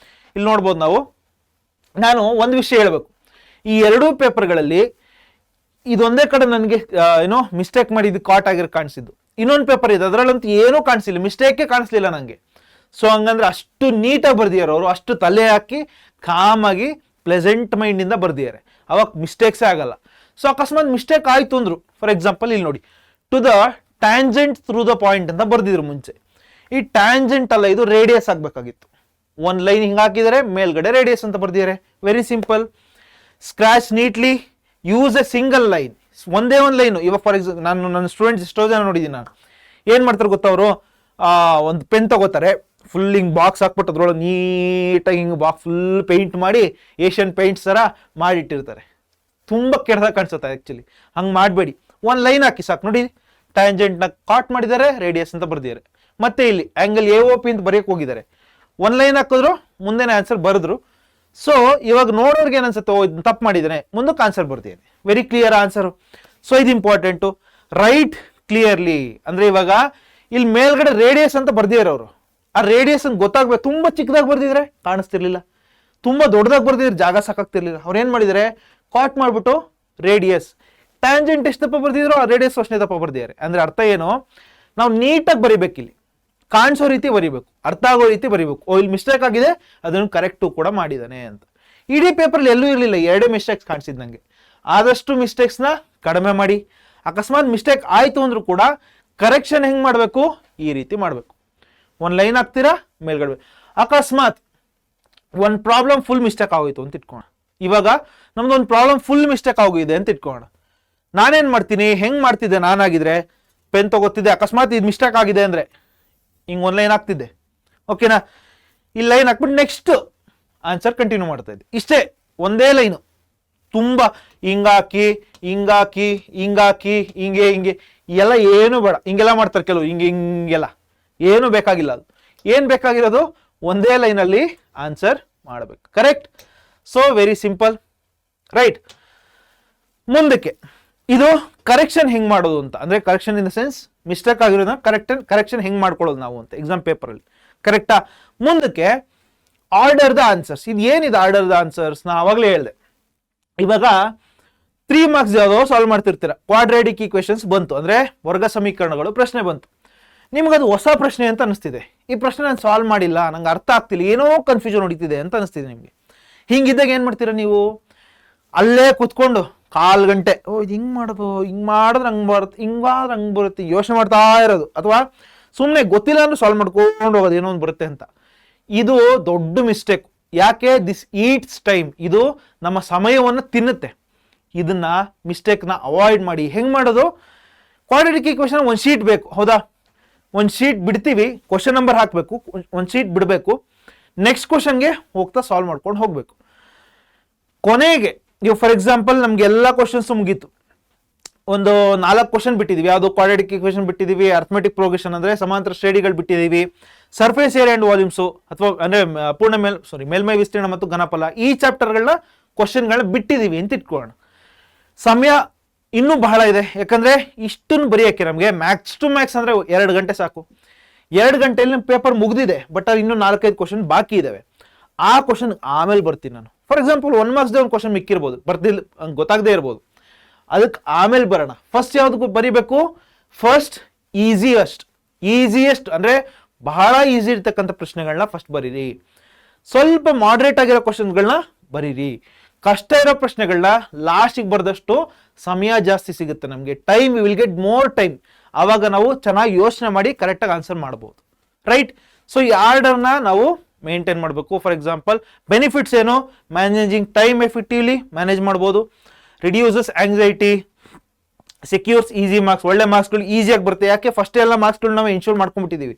ಇಲ್ಲಿ ನೋಡ್ಬೋದು ನಾವು, ನಾನು ಒಂದು ವಿಷಯ ಹೇಳ್ಬೇಕು. ಈ 2 ಪೇಪರ್ಗಳಲ್ಲಿ ಇದೊಂದೇ ಕಡೆ ನನಗೆ ಏನೋ ಮಿಸ್ಟೇಕ್ ಮಾಡಿ ಇದು ಕಾಟ್ ಆಗಿರೋ ಕಾಣಿಸಿದ್ದು. ಇನ್ನೊಂದು ಪೇಪರ್ ಇದೆ, ಅದರಲ್ಲಂತೂ ಏನೂ ಕಾಣಿಸಿಲ್ಲ, ಮಿಸ್ಟೇಕೇ ಕಾಣಿಸ್ಲಿಲ್ಲ ನನಗೆ. ಸೊ ಹಂಗಂದ್ರೆ ಅಷ್ಟು ನೀಟಾಗಿ ಬರ್ದಿದ್ದಾರೆ ಅವರು, ಅಷ್ಟು ತಲೆ ಹಾಕಿ ಕಾಮಾಗಿ ಪ್ಲೆಸೆಂಟ್ ಮೈಂಡಿಂದ ಬರ್ದಿದ್ದಾರೆ. ಅವಾಗ ಮಿಸ್ಟೇಕ್ಸೇ ಆಗಲ್ಲ. ಸೊ ಅಕಸ್ಮಾತ್ ಮಿಸ್ಟೇಕ್ ಆಯಿತು ಅಂದ್ರು, ಫಾರ್ ಎಕ್ಸಾಂಪಲ್ ಇಲ್ಲಿ ನೋಡಿ, to the tangent through the point ಅಂತ ಬರ್ದಿದ್ರು ಮುಂಚೆ. ಈ ಟ್ಯಾಂಜೆಂಟ್ ಅಲ್ಲ, ಇದು ರೇಡಿಯಸ್ ಆಗಬೇಕಾಗಿತ್ತು. 1 ಲೈನ್ ಹಿಂಗೆ ಹಾಕಿದರೆ ಮೇಲ್ಗಡೆ ರೇಡಿಯಸ್ ಅಂತ ಬರ್ದಿದ್ದಾರೆ. Very simple. Scratch neatly, use A single line. ಒಂದೇ ಒಂದು ಲೈನು. ಇವಾಗ ಫಾರ್ ಎಕ್ಸಾಂಪಲ್ ನಾನು ನನ್ನ ಸ್ಟೂಡೆಂಟ್ಸ್ ಎಷ್ಟೋ ಜನ ನೋಡಿದ್ದೀನಿ ನಾನು, ಏನು ಮಾಡ್ತಾರೆ ಗೊತ್ತಾ, ಅವರು ಒಂದು ಪೆನ್ ತಗೋತಾರೆ, ಫುಲ್ ಹಿಂಗೆ ಬಾಕ್ಸ್ ಹಾಕ್ಬಿಟ್ಟು ಅದ್ರೊಳಗೆ ನೀಟಾಗಿ ಹಿಂಗೆ ಬಾಕ್ಸ್ ಫುಲ್ ಪೇಂಟ್ ಮಾಡಿ ಏಷ್ಯನ್ ಪೇಂಟ್ಸ್ ಥರ ಮಾಡಿಟ್ಟಿರ್ತಾರೆ. ತುಂಬ ಕೆಟ್ಟದಾಗ ಕಾಣಿಸುತ್ತೆ ಆ್ಯಕ್ಚುಲಿ. ಹಂಗೆ ಮಾಡಬೇಡಿ. 1 ಲೈನ್ ಹಾಕಿ ಸಾಕು. ನೋಡಿ, ಟ್ಯಾಂಜೆಂಟ್ನ ಕಾಟ್ ಮಾಡಿದ್ದಾರೆ, ರೇಡಿಯಸ್ ಅಂತ ಬರ್ದಿದ್ದಾರೆ. ಮತ್ತೆ ಇಲ್ಲಿ ಆಂಗಲ್ AOP ಅಂತ ಬರೆಯಕ್ಕೆ ಹೋಗಿದ್ದಾರೆ. 1 ಲೈನ್ ಹಾಕಿದ್ರು, ಮುಂದೆನೇ ಆನ್ಸರ್ ಬರೆದ್ರು. ಸೊ ಇವಾಗ ನೋಡೋರ್ಗೆ ಏನನ್ಸುತ್ತೆ, ತಪ್ಪು ಮಾಡಿದ್ದಾನೆ, ಮುಂದಕ್ಕೆ ಆನ್ಸರ್ ಬರ್ತೀನಿ. Very clear answer. ಸೊ ಇದು ಇಂಪಾರ್ಟೆಂಟು. ರೈಟ್ ಕ್ಲಿಯರ್ಲಿ ಅಂದ್ರೆ ಇವಾಗ ಇಲ್ಲಿ ಮೇಲ್ಗಡೆ ರೇಡಿಯಸ್ ಅಂತ ಬರ್ದಿದ್ದಾರೆ ಅವರು. ಆ ರೇಡಿಯಸ್ ಅಂತ ಗೊತ್ತಾಗ್ಬೇಕು. ತುಂಬ ಚಿಕ್ಕದಾಗಿ ಬರ್ದಿದ್ರೆ ಕಾಣಿಸ್ತಿರ್ಲಿಲ್ಲ, ತುಂಬ ದೊಡ್ಡದಾಗಿ ಬರ್ದಿದ್ರೆ ಜಾಗ ಸಾಕಾಗ್ತಿರ್ಲಿಲ್ಲ. ಅವ್ರು ಏನು ಮಾಡಿದ್ದಾರೆ, ಕಾಟ್ ಮಾಡಿಬಿಟ್ಟು ರೇಡಿಯಸ್, ಟ್ಯಾಂಜೆಂಟ್ ಎಷ್ಟು ದಪ್ಪ ಬರ್ದಿದ್ರು ಆ ರೇಡಿಯಸ್ ಅಷ್ಟೇ ದಪ್ಪ ಬರ್ದಿದ್ದಾರೆ. ಅಂದ್ರೆ ಅರ್ಥ ಏನು, ನಾವು ನೀಟಾಗಿ ಬರಿಬೇಕು, ಇಲ್ಲಿ ಕಾಣಿಸೋ ರೀತಿ ಬರಿಬೇಕು, ಅರ್ಥ ಆಗೋ ರೀತಿ ಬರಿಬೇಕು. ಇಲ್ಲಿ ಮಿಸ್ಟೇಕ್ ಆಗಿದೆ, ಅದನ್ನು ಕರೆಕ್ಟು ಕೂಡ ಮಾಡಿದ್ದಾನೆ ಅಂತ. ಇಡೀ ಪೇಪರ್ಲಿ ಎಲ್ಲೂ ಇರಲಿಲ್ಲ, 2 ಮಿಸ್ಟೇಕ್ಸ್ ಕಾಣಿಸಿದ್ ನನಗೆ. ಆದಷ್ಟು ಮಿಸ್ಟೇಕ್ಸ್ನ ಕಡಿಮೆ ಮಾಡಿ. ಅಕಸ್ಮಾತ್ ಮಿಸ್ಟೇಕ್ ಆಯಿತು ಅಂದ್ರೂ ಕೂಡ ಕರೆಕ್ಷನ್ ಹೆಂಗೆ ಮಾಡಬೇಕು, ಈ ರೀತಿ ಮಾಡಬೇಕು. 1 ಲೈನ್ ಹಾಕ್ತೀರಾ, ಮೇಲ್ಗಡೆ. ಅಕಸ್ಮಾತ್ ಒಂದು ಪ್ರಾಬ್ಲಮ್ ಫುಲ್ ಮಿಸ್ಟೇಕ್ ಆಗೋಯ್ತು ಅಂತ ಇಟ್ಕೋಣ. ಇವಾಗ ನಮ್ದು ಒಂದು ಪ್ರಾಬ್ಲಮ್ ಫುಲ್ ಮಿಸ್ಟೇಕ್ ಆಗೋಗಿದೆ ಅಂತ ಇಟ್ಕೋಣ. ನಾನೇನು ಮಾಡ್ತೀನಿ, ಹೆಂಗೆ ಮಾಡ್ತಿದ್ದೆ ನಾನಾಗಿದ್ರೆ, ಪೆನ್ ತಗೋತಿದ್ದೆ, ಅಕಸ್ಮಾತ್ ಇದು ಮಿಸ್ಟೇಕ್ ಆಗಿದೆ ಅಂದರೆ ಹಿಂಗೆ 1 ಲೈನ್ ಹಾಕ್ತಿದ್ದೆ, ಓಕೆನಾ? ಈ ಲೈನ್ ಹಾಕ್ಬಿಟ್ಟು ನೆಕ್ಸ್ಟ್ ಆನ್ಸರ್ ಕಂಟಿನ್ಯೂ ಮಾಡ್ತಾ ಇದ್ದೆ. ಇಷ್ಟೇ, ಒಂದೇ ಲೈನು. ತುಂಬ ಹಿಂಗಾಕಿ ಹಿಂಗಾಕಿ ಹಿಂಗಾಕಿ ಹಿಂಗೆ ಹಿಂಗೆ ಎಲ್ಲ ಏನು ಬೇಡ. ಹಿಂಗೆಲ್ಲ ಮಾಡ್ತಾರೆ ಕೆಲವು, ಹಿಂಗೆಲ್ಲ ಏನು ಬೇಕಾಗಿಲ್ಲ. ಅದು ಏನು ಬೇಕಾಗಿರೋದು, ಒಂದೇ ಲೈನಲ್ಲಿ ಆನ್ಸರ್ ಮಾಡಬೇಕು. Correct? So very simple. Right? ಮುಂದಕ್ಕೆ ಇದು ಕರೆಕ್ಷನ್ ಹೆಂಗೆ ಮಾಡೋದು ಅಂತ, ಅಂದರೆ correction in the sense mistake ಆಗಿರೋದನ್ನ ಕರೆಕ್ಷನ್ ಹೆಂಗೆ ಮಾಡ್ಕೊಳ್ಳೋದು ನಾವು ಅಂತ ಎಕ್ಸಾಮ್ ಪೇಪರಲ್ಲಿ. ಕರೆಕ್ಟಾ? ಮುಂದಕ್ಕೆ ಆರ್ಡರ್ ದ ಆನ್ಸರ್ಸ್. ಇದು ಏನಿದೆ ಆರ್ಡರ್ ದ ಆನ್ಸರ್ಸ್, ನಾ ಆವಾಗಲೇ ಹೇಳಿದೆ. ಇವಾಗ 3 ಮಾರ್ಕ್ಸ್ ಯಾವುದೋ ಸಾಲ್ವ್ ಮಾಡ್ತಿರ್ತೀರ, ಕ್ವಾಡ್ರಾಟಿಕ್ ಈಕ್ವೇಷನ್ಸ್ ಬಂತು, ಅಂದರೆ ವರ್ಗ ಸಮೀಕರಣಗಳು ಪ್ರಶ್ನೆ ಬಂತು. ನಿಮ್ಗದು ಹೊಸ ಪ್ರಶ್ನೆ ಅಂತ ಅನಿಸ್ತಿದೆ. ಈ ಪ್ರಶ್ನೆ ನಾನು ಸಾಲ್ವ್ ಮಾಡಿಲ್ಲ, ನಂಗೆ ಅರ್ಥ ಆಗ್ತಿಲ್ಲ, ಏನೋ ಕನ್ಫ್ಯೂಷನ್ ಹೊಡಿತಿದೆ ಅಂತ ಅನಿಸ್ತಿದೆ ನಿಮಗೆ. ಹಿಂಗಿದ್ದಾಗ ಏನು ಮಾಡ್ತೀರಾ ನೀವು, ಅಲ್ಲೇ ಕುತ್ಕೊಂಡು 1/4 ಗಂಟೆ ಇದು ಹಿಂಗೆ ಮಾಡೋದು, ಹಿಂಗೆ ಮಾಡಿದ್ರೆ ಹಂಗೆ ಬರುತ್ತೆ, ಹಿಂಗಾದ್ರೆ ಹಂಗೆ ಬರುತ್ತೆ, ಯೋಚನೆ ಮಾಡ್ತಾ ಇರೋದು. ಅಥವಾ ಸುಮ್ಮನೆ ಗೊತ್ತಿಲ್ಲ ಅಂದ್ರೆ ಸಾಲ್ವ್ ಮಾಡ್ಕೊಂಡು ಹೋಗೋದು, ಏನೋ ಒಂದು ಬರುತ್ತೆ ಅಂತ. ಇದು ದೊಡ್ಡ ಮಿಸ್ಟೇಕ್. ಯಾಕೆ? This eats time. ಇದು ನಮ್ಮ ಸಮಯವನ್ನು ತಿನ್ನುತ್ತೆ. ಇದನ್ನ ಮಿಸ್ಟೇಕ್ನ ಅವಾಯ್ಡ್ ಮಾಡಿ. ಹೆಂಗೆ ಮಾಡೋದು, ಕ್ವಾಡ್ರಾಟಿಕ್ ಈಕ್ವೇಷನ್ ಒಂದು ಶೀಟ್ ಬೇಕು, ಹೌದಾ? ಒಂದು ಶೀಟ್ ಬಿಡ್ತೀವಿ, ಕ್ವಶನ್ ನಂಬರ್ ಹಾಕಬೇಕು, ಒಂದು ಶೀಟ್ ಬಿಡಬೇಕು, ನೆಕ್ಸ್ಟ್ ಕ್ವಶನ್ಗೆ ಹೋಗ್ತಾ ಸಾಲ್ವ್ ಮಾಡ್ಕೊಂಡು ಹೋಗಬೇಕು. ಕೊನೆಗೆ ನೀವು ಫಾರ್ ಎಕ್ಸಾಂಪಲ್ ನಮ್ಗೆ ಎಲ್ಲ ಕ್ವಶನ್ಸ್ ಮುಗೀತು, ಒಂದು 4 ಕ್ವಶನ್ ಬಿಟ್ಟಿದೀವಿ, ಯಾವುದು ಕ್ವಾಡ್ರಾಟಿಕ್ ಈಕ್ವೇಷನ್ ಬಿಟ್ಟಿದೀವಿ, ಅರ್ಥಮೆಟಿಕ್ ಪ್ರೋಗ್ರೆಷನ್ ಅಂದ್ರೆ ಸಮಾಂತರ ಶ್ರೇಣಿಗಳು ಬಿಟ್ಟಿದೀವಿ, ಸರ್ಫೇಸ್ ಏರಿಯಾ ಅಂಡ್ ವಾಲ್ಯೂಮ್ಸು ಅಥವಾ ಅಂದ್ರೆ ಪೂರ್ಣ ಮೇಲ್ಮೈ ವಿಸ್ತೀರ್ಣ ಮತ್ತು ಘನಫಲ, ಈ ಚಾಪ್ಟರ್ಗಳನ್ನ ಕ್ವಶನ್ಗಳನ್ನ ಬಿಟ್ಟಿದೀವಿ ಅಂತ ಇಟ್ಕೊಳ್ಳೋಣ. ಸಮಯ ಇನ್ನೂ ಬಹಳ ಇದೆ, ಯಾಕಂದ್ರೆ ಇಷ್ಟನ್ನು ಬರೆಯೋಕ್ಕೆ ನಮಗೆ ಮ್ಯಾಕ್ಸ್ ಟು ಮ್ಯಾಕ್ಸ್ ಅಂದ್ರೆ 2 ಗಂಟೆ ಸಾಕು. 2 ಗಂಟೆಯಲ್ಲಿ ಪೇಪರ್ ಮುಗ್ದಿದೆ, ಬಟ್ ಅದು ಇನ್ನೂ 4-5 ಕ್ವಶನ್ ಬಾಕಿ ಇದಾವೆ. ಆ ಕ್ವಶನ್ ಆಮೇಲೆ ಬರ್ತೀನಿ ನಾನು. ಫಾರ್ ಎಕ್ಸಾಂಪಲ್ 1 ಮಾರ್ಕ್ಸ್ ಒಂದು ಕ್ವಶನ್ ಮಿಕ್ಕಿರ್ಬೋದು, ಬರ್ದಿಲ್ಲ ಗೊತ್ತಾಗದೇ ಇರ್ಬೋದು, ಅದಕ್ಕೆ ಆಮೇಲೆ ಬರೋಣ. ಫಸ್ಟ್ ಯಾವ್ದಕ್ಕೂ ಬರಿಬೇಕು, ಫಸ್ಟ್ ಈಸಿಯೆಸ್ಟ್ ಅಂದ್ರೆ ಬಹಳ ಈಸಿ ಇರ್ತಕ್ಕಂಥ ಪ್ರಶ್ನೆಗಳನ್ನ ಫಸ್ಟ್ ಬರೀರಿ. ಸ್ವಲ್ಪ ಮಾಡ್ರೇಟ್ ಆಗಿರೋ ಕ್ವಶನ್ಗಳನ್ನ ಬರೀರಿ. ಕಷ್ಟ ಇರೋ ಪ್ರಶ್ನೆಗಳನ್ನ ಲಾಸ್ಟಿಗೆ ಬರೆದಷ್ಟು ಸಮಯ ಜಾಸ್ತಿ ಸಿಗುತ್ತೆ ನಮಗೆ, time will get more time. ಆವಾಗ ನಾವು ಚೆನ್ನಾಗಿ ಯೋಚನೆ ಮಾಡಿ ಕರೆಕ್ಟಾಗಿ ಆನ್ಸರ್ ಮಾಡ್ಬೋದು, ರೈಟ್? ಸೊ ಈ ಆರ್ಡರ್ನ ನಾವು ಮೇಂಟೈನ್ ಮಾಡಬೇಕು. ಫಾರ್ ಎಕ್ಸಾಂಪಲ್ ಬೆನಿಫಿಟ್ಸ್ ಏನು, ಮ್ಯಾನೇಜಿಂಗ್ ಟೈಮ್ ಎಫೆಕ್ಟಿವ್ಲಿ ಮ್ಯಾನೇಜ್ ಮಾಡ್ಬೋದು, ರಿಡ್ಯೂಸಸ್ ಆಂಗ್ಸೈಟಿ, ಸೆಕ್ಯೂರ್ಸ್ ಈಸಿ ಮಾರ್ಕ್ಸ್, ಒಳ್ಳೆ ಮಾರ್ಕ್ಸ್ಗಳು ಈಸಿಯಾಗಿ ಬರುತ್ತೆ. ಯಾಕೆ ಫಸ್ಟ್ ಎಲ್ಲ ಮಾರ್ಕ್ಸ್ಗಳು ನಾವು ಇನ್ಶೂರ್ ಮಾಡ್ಕೊಂಡ್ಬಿಟ್ಟಿದ್ದೀವಿ,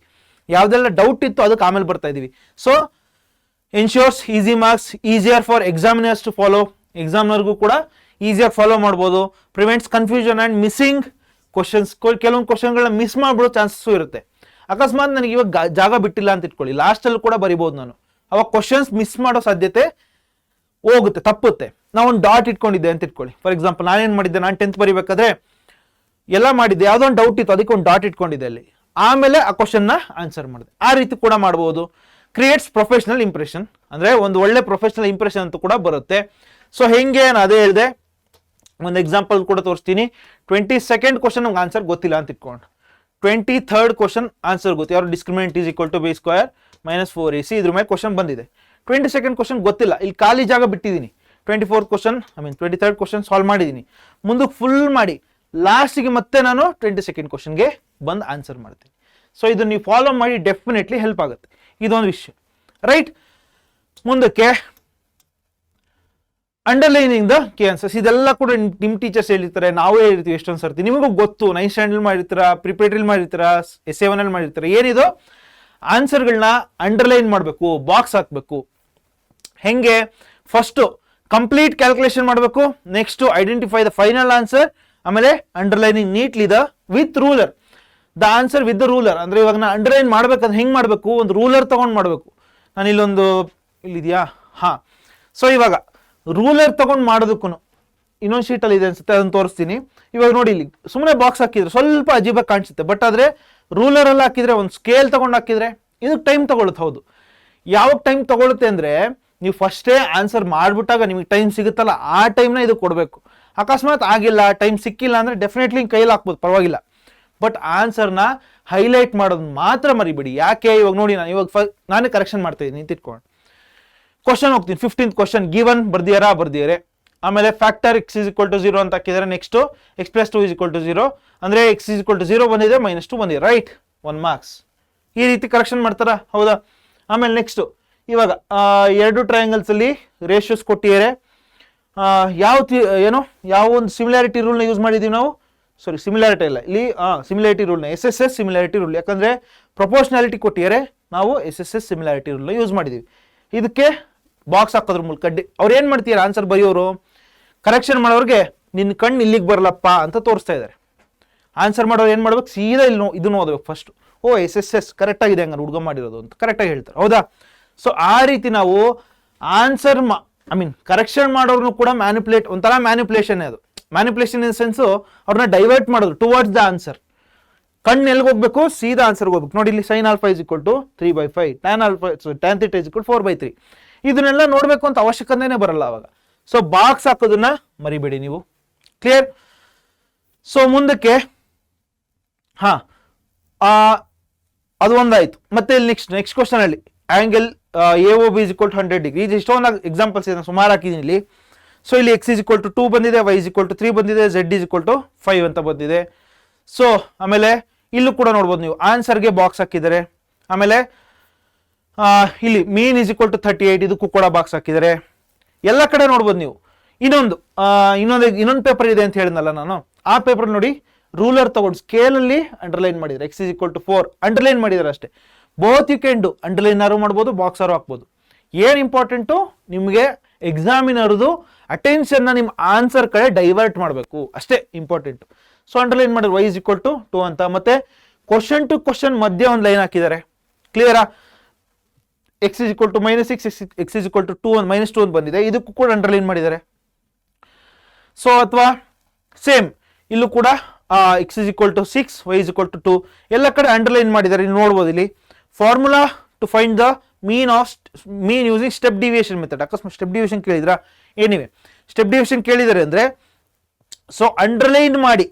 ಯಾವುದೆಲ್ಲ ಡೌಟ್ ಇತ್ತು ಅದಕ್ಕೆ ಆಮೇಲೆ ಬರ್ತಾ ಇದೀವಿ. So ensures easy marks, easier for examiners to follow, ಎಕ್ಸಾಮ್ನರ್ಗೂ ಕೂಡ ಈಸಿಯಾಗಿ ಫಾಲೋ ಮಾಡ್ಬೋದು. Prevents confusion and missing questions, ಕೆಲವೊಂದು ಕ್ವಶನ್ಗಳನ್ನ ಮಿಸ್ ಮಾಡ್ಬಿಡೋ ಚಾನ್ಸಸ್ಸು ಇರುತ್ತೆ. ಅಕಸ್ಮಾತ್ ನನಗೆ ಇವಾಗ ಜಾಗ ಬಿಟ್ಟಿಲ್ಲ ಅಂತ ಇಟ್ಕೊಳ್ಳಿ, ಲಾಸ್ಟಲ್ಲಿ ಕೂಡ ಬರಿಬೋದು ನಾನು, ಅವಾಗ ಕ್ವಶನ್ಸ್ ಮಿಸ್ ಮಾಡೋ ಸಾಧ್ಯತೆ ಹೋಗುತ್ತೆ, ತಪ್ಪುತ್ತೆ. ನಾವು ಒಂದು ಡಾಟ್ ಇಟ್ಕೊಂಡಿದ್ದೆ ಅಂತ ಇಟ್ಕೊಳ್ಳಿ. ಫಾರ್ ಎಕ್ಸಾಂಪಲ್ ನಾನೇನು ಮಾಡಿದ್ದೆ, ನಾನು 10th ಬರಿಬೇಕಾದ್ರೆ ಎಲ್ಲ ಮಾಡಿದ್ದೆ, ಯಾವುದೋ ಒಂದು ಡೌಟ್ ಇತ್ತು, ಅದಕ್ಕೆ ಒಂದು ಡಾಟ್ ಇಟ್ಕೊಂಡಿದ್ದೆ ಅಲ್ಲಿ, ಆಮೇಲೆ ಆ ಕ್ವಶನ್ನ ಆನ್ಸರ್ ಮಾಡಿದೆ. ಆ ರೀತಿ ಕೂಡ ಮಾಡ್ಬೋದು. ಕ್ರಿಯೇಟ್ಸ್ ಪ್ರೊಫೆಷನಲ್ ಇಂಪ್ರೆಷನ್, ಅಂದ್ರೆ ಒಂದು ಒಳ್ಳೆ ಪ್ರೊಫೆಷನಲ್ ಇಂಪ್ರೆಷನ್ ಅಂತ ಕೂಡ ಬರುತ್ತೆ. ಸೊ ಹೆಂಗೆ ನಾನು ಅದೇ ಹೇಳಿದೆ, ಒಂದು ಎಕ್ಸಾಂಪಲ್ ಕೂಡ ತೋರಿಸ್ತೀನಿ. 22nd ಕ್ವಶನ್ ನಮ್ಗೆ ಆನ್ಸರ್ ಗೊತ್ತಿಲ್ಲ ಅಂತ ಇಟ್ಕೊಂಡು, 23rd ಕ್ವಶನ್ ಆನ್ಸರ್ ಗೊತ್ತು, ಯಾರು discriminant is equal to b square minus 4ac, ಇದ್ರ ಮೇಲೆ ಕ್ವಶನ್ ಬಂದಿದೆ. 22nd ಕ್ವಶನ್ ಗೊತ್ತಿಲ್ಲ, ಇಲ್ಲಿ ಖಾಲಿ ಜಾಗ ಬಿಟ್ಟಿದ್ದೀನಿ. 24th question 23rd question solve ಮಾಡಿದ್ದೀನಿ, ಮುಂದಕ್ಕೆ ಫುಲ್ ಮಾಡಿ ಲಾಸ್ಟಿಗೆ ಮತ್ತೆ ನಾನು 22nd ಕ್ವಶನ್ಗೆ ಬಂದು ಆನ್ಸರ್ ಮಾಡ್ತೀನಿ. ಸೊ ಇದು ನೀವು ಫಾಲೋ ಮಾಡಿ ಡೆಫಿನೆಟ್ಲಿ ಹೆಲ್ಪ್ ಆಗುತ್ತೆ. ಇದೊಂದು ವಿಷಯ, ರೈಟ್? ಮುಂದಕ್ಕೆ ಅಂಡರ್ಲೈನಿಂಗ್ ದ ಕೀ ಆನ್ಸರ್ಸ್, ಇದೆಲ್ಲ ಕೂಡ ನಿಮ್ಮ ಟೀಚರ್ಸ್ ಹೇಳಿರ್ತಾರೆ, ನಾವು ಹೇಳಿರ್ತೀವಿ ಎಷ್ಟೊಂದು ಸರ್ತಿ, ನಿಮಗೂ ಗೊತ್ತು. 9th standard ಮಾಡಿರ್ತೀರಾ, preparatory ಮಾಡಿರ್ತೀರಾ, SA1 ಮಾಡಿರ್ತೀರಾ. ಏನಿದು ಆನ್ಸರ್ಗಳನ್ನ ಅಂಡರ್ಲೈನ್ ಮಾಡಬೇಕು, ಬಾಕ್ಸ್ ಹಾಕಬೇಕು. ಹೆಂಗೆ? ಫಸ್ಟ್ ಕಂಪ್ಲೀಟ್ ಕ್ಯಾಲ್ಕುಲೇಷನ್ ಮಾಡಬೇಕು, next identify the final answer, ಆಮೇಲೆ underlining neatly the with ruler the answer with the ruler. ಅಂದ್ರೆ ಇವಾಗ ನಾನು ಅಂಡರ್ಲೈನ್ ಮಾಡ್ಬೇಕಂದ್ರೆ ಹೆಂಗ್ ಮಾಡಬೇಕು, ಒಂದು ರೂಲರ್ ತಗೊಂಡು ಮಾಡಬೇಕು. ನಾನು ಇಲ್ಲಿದೆಯಾ? ಹಾ. ಸೊ ಇವಾಗ ರೂಲರ್ ತಗೊಂಡು ಮಾಡೋದಕ್ಕೂ ಇನ್ನೊಂದು ಶೀಟಲ್ಲಿ ಇದೆ ಅನ್ಸುತ್ತೆ, ಅದನ್ನು ತೋರಿಸ್ತೀನಿ. ಇವಾಗ ನೋಡಿ, ಇಲ್ಲಿ ಸುಮ್ಮನೆ ಬಾಕ್ಸ್ ಹಾಕಿದ್ರೆ ಸ್ವಲ್ಪ ಅಜೀಬಾಗಿ ಕಾಣಿಸುತ್ತೆ, ಬಟ್ ಆದರೆ ರೂಲರಲ್ಲಿ ಹಾಕಿದ್ರೆ, ಒಂದು ಸ್ಕೇಲ್ ತಗೊಂಡು ಹಾಕಿದ್ರೆ ಇದಕ್ಕೆ ಟೈಮ್ ತಗೊಳುತ್ತೆ. ಹೌದು, ಯಾವಾಗ ಟೈಮ್ ತಗೊಳುತ್ತೆ ಅಂದರೆ ನೀವು ಫಸ್ಟೇ ಆನ್ಸರ್ ಮಾಡಿಬಿಟ್ಟಾಗ ನಿಮಗೆ ಟೈಮ್ ಸಿಗುತ್ತಲ್ಲ, ಆ ಟೈಮ್ನ ಇದು ಕೊಡಬೇಕು. ಅಕಸ್ಮಾತ್ ಆಗಿಲ್ಲ, ಟೈಮ್ ಸಿಕ್ಕಿಲ್ಲ ಅಂದರೆ ಡೆಫಿನೆಟ್ಲಿ ಕೈಯಲ್ಲಿ ಹಾಕ್ಬೋದು, ಪರವಾಗಿಲ್ಲ. ಬಟ್ ಆನ್ಸರ್ನ ಹೈಲೈಟ್ ಮಾಡೋದು ಮಾತ್ರ ಮರಿಬೇಡಿ. ಯಾಕೆ? ಇವಾಗ ನೋಡಿ, ನಾನು ಇವಾಗ ನಾನೇ ಕರೆಕ್ಷನ್ ಮಾಡ್ತಾ ಇದ್ದೀನಿ ನಿಂತಿಟ್ಕೊಂಡು ಕ್ವಶನ್ ಹೋಗ್ತೀನಿ. 15th ಕ್ವಶನ್ ಗಿವನ್ ಬರ್ದಿಯಾರೆ, ಆಮೇಲೆ factor x is equal to 0 ಅಂತ ಹಾಕಿದ್ದಾರೆ. Next x plus 2 is equal to 0 ಅಂದ್ರೆ x is equal to 0 ಬಂದಿದೆ, -2 ಬಂದಿದೆ, ರೈಟ್? 1 ಮಾರ್ಕ್ಸ್. ಈ ರೀತಿ ಕರೆಕ್ಷನ್ ಮಾಡ್ತಾರ, ಹೌದಾ? ಆಮೇಲೆ ನೆಕ್ಸ್ಟ್ ಇವಾಗ 2 ಟ್ರಯಾಂಗಲ್ಸ್ ಅಲ್ಲಿ ರೇಷಿಯೋಸ್ ಕೊಟ್ಟಿದ್ದಾರೆ. ಯಾವ ಒಂದು ಸಿಮಿಲಾರಿಟಿ ರೂಲ್ನ ಯೂಸ್ ಮಾಡಿದೀವಿ ನಾವು, ಸಾರಿ ಸಿಮಿಲಾರಿಟಿ ಇಲ್ಲ, ಇಲ್ಲಿ ಸಿಮಿಲಾರಿಟಿ ರೂಲ್ನ, SSS ಸಿಮಿಲಾರಿಟಿ ರೂಲ್. ಯಾಕಂದ್ರೆ ಪ್ರೊಪೋರ್ಷನಾಲಿಟಿ ಕೊಟ್ಟಿದ್ದಾರೆ, ನಾವು SSS ಸಿಮಿಲಾರಿಟಿ ರೂಲ್ನ ಯೂಸ್ ಮಾಡಿದೀವಿ. ಇದಕ್ಕೆ ಬಾಕ್ಸ್ ಹಾಕೋದ್ರ ಮೂಲಕ ಅವ್ರು ಏನ್ ಮಾಡ್ತೀರಾ, ಆನ್ಸರ್ ಬರೆಯೋರು ಕರೆಕ್ಷನ್ ಮಾಡೋರಿಗೆ ನಿನ್ನ ಕಣ್ಣು ಇಲ್ಲಿಗೆ ಬರಲಪ್ಪ ಅಂತ ತೋರಿಸ್ತಾ ಇದ್ದಾರೆ. ಆನ್ಸರ್ ಮಾಡೋರು ಏನ್ ಮಾಡ್ಬೇಕು, ಸೀದಾ ಇಲ್ಲಿ ಇದನ್ನು ಓದಬೇಕು ಫಸ್ಟ್. SSS ಕರೆಕ್ಟ್ ಆಗಿದೆ ಹಂಗಾರೆ ಹುಡುಗ ಮಾಡಿರೋದು ಅಂತ ಕರೆಕ್ಟಾಗಿ ಹೇಳ್ತಾರೆ, ಹೌದಾ? ಸೊ ಆ ರೀತಿ ನಾವು ಆನ್ಸರ್ ಕರೆಕ್ಷನ್ ಮಾಡೋರ್ನು ಕೂಡ ಒಂಥರ ಮ್ಯಾನಿಪುಲೇಷನ್. ಅದು ಮ್ಯಾನಿಪುಲೇಷನ್ ಇನ್ ಸೆನ್ಸು ಅವ್ರನ್ನ ಡೈವರ್ಟ್ ಮಾಡೋದು ಟುವರ್ಡ್ಸ್ ದ ಆನ್ಸರ್. ಕಣ್ಣು ಎಲ್ಲಿಗೆ ಹೋಗ್ಬೇಕು, ಸೀದಾ ಆನ್ಸರ್ಗೆ ಹೋಗ್ಬೇಕು. ನೋಡಿ, ಇಲ್ಲಿ sin α is equal to 3/5, tan θ is equal to 4/3. ಇದನ್ನೆಲ್ಲ ನೋಡ್ಬೇಕು ಅಂತ ಅವಶ್ಯಕತೆನೇ ಬರಲ್ಲ ಅವಾಗ. ಸೊ ಬಾಕ್ಸ್ ಹಾಕೋದನ್ನ ಮರಿಬೇಡಿ ನೀವು, ಕ್ಲಿಯರ್? ಸೊ ಮುಂದಕ್ಕೆ ಅದು ಒಂದಾಯ್ತು. ಮತ್ತೆ ಇಲ್ಲಿ ನೆಕ್ಸ್ಟ್ ಕ್ವಶನ್ ಅಲ್ಲಿ angle AOB is equal to 100 degree. ಇದು ಇಷ್ಟೊಂದು ಎಕ್ಸಾಂಪಲ್ಸ್ ಇದೆ, ಸುಮಾರು ಹಾಕಿದ್ದೀನಿ ಇಲ್ಲಿ. ಸೊ ಇಲ್ಲಿ x is equal to 2 ಬಂದಿದೆ, y is equal to 3 ಬಂದಿದೆ, z is equal to 5 ಅಂತ ಬಂದಿದೆ. ಸೊ ಆಮೇಲೆ ಇಲ್ಲೂ ಕೂಡ ನೋಡ್ಬೋದು ನೀವು, ಆನ್ಸರ್ಗೆ ಬಾಕ್ಸ್ ಹಾಕಿದ್ದಾರೆ. ಆಮೇಲೆ ಇಲ್ಲಿ ಮೀನ್ is equal to 38, ಇದಕ್ಕೂ ಕೂಡ ಬಾಕ್ಸ್ ಹಾಕಿದ್ದಾರೆ. ಎಲ್ಲ ಕಡೆ ನೋಡ್ಬೋದು ನೀವು. ಇನ್ನೊಂದು ಪೇಪರ್ ಇದೆ ಅಂತ ಹೇಳಿದ್ನಲ್ಲ ನಾನು, ಆ ಪೇಪರ್ ನೋಡಿ, ರೂಲರ್ ತಗೊಂಡು ಸ್ಕೇಲಲ್ಲಿ ಅಂಡರ್ಲೈನ್ ಮಾಡಿದ್ರೆ x is equal to 4 underline ಮಾಡಿದಾರೆ ಅಷ್ಟೇ. Both you can do, underline ಆರು ಮಾಡ್ಬೋದು, ಬಾಕ್ಸ್ ಆರು ಹಾಕ್ಬೋದು. ಏನು ಇಂಪಾರ್ಟೆಂಟು ನಿಮಗೆ ಎಕ್ಸಾಮಿನರ್ದು ಅಟೆನ್ಷನ್ನ ನಿಮ್ಮ ಆನ್ಸರ್ ಕಡೆ ಡೈವರ್ಟ್ ಮಾಡಬೇಕು ಅಷ್ಟೇ ಇಂಪಾರ್ಟೆಂಟು. ಸೊ ಅಂಡರ್ಲೈನ್ ಮಾಡಿದ್ರೆ y ಇಸ್ ಈಕ್ವಲ್ ಟು 2 ಅಂತ. ಮತ್ತೆ ಕ್ವಶನ್ ಟು ಕ್ವಶನ್ ಮಧ್ಯೆ ಒಂದು ಲೈನ್ ಹಾಕಿದ್ದಾರೆ. ಕ್ಲಿಯರಾ? X is equal to -6, x is equal to 2 -2 ಅಂತ ಬಂದಿದೆ, ಇದಕ್ಕೂ ಕೂಡ ಅಂಡರ್ಲೈನ್ ಮಾಡಿದ್ದಾರೆ. ಸೊ ಅಥವಾ ಸೇಮ್ ಇಲ್ಲೂ ಕೂಡ x is equal to 6, y is equal to 2 ಎಲ್ಲ ಕಡೆ ಅಂಡರ್ಲೈನ್ ಮಾಡಿದ್ದಾರೆ. ನೀವು ನೋಡ್ಬೋದು ಇಲ್ಲಿ formula to find the mean using step deviation method. ಅಕಸ್ಮಾತ್ ಸ್ಟೆಪ್ ಡಿವಿಯೇಷನ್ ಕೇಳಿದ್ರ, ಏನಿವೆ ಸ್ಟೆಪ್ ಡಿವಿಯೇಷನ್ ಕೇಳಿದ್ದಾರೆ ಅಂದ್ರೆ ಸೊ ಅಂಡರ್ಲೈನ್ ಮಾಡಿ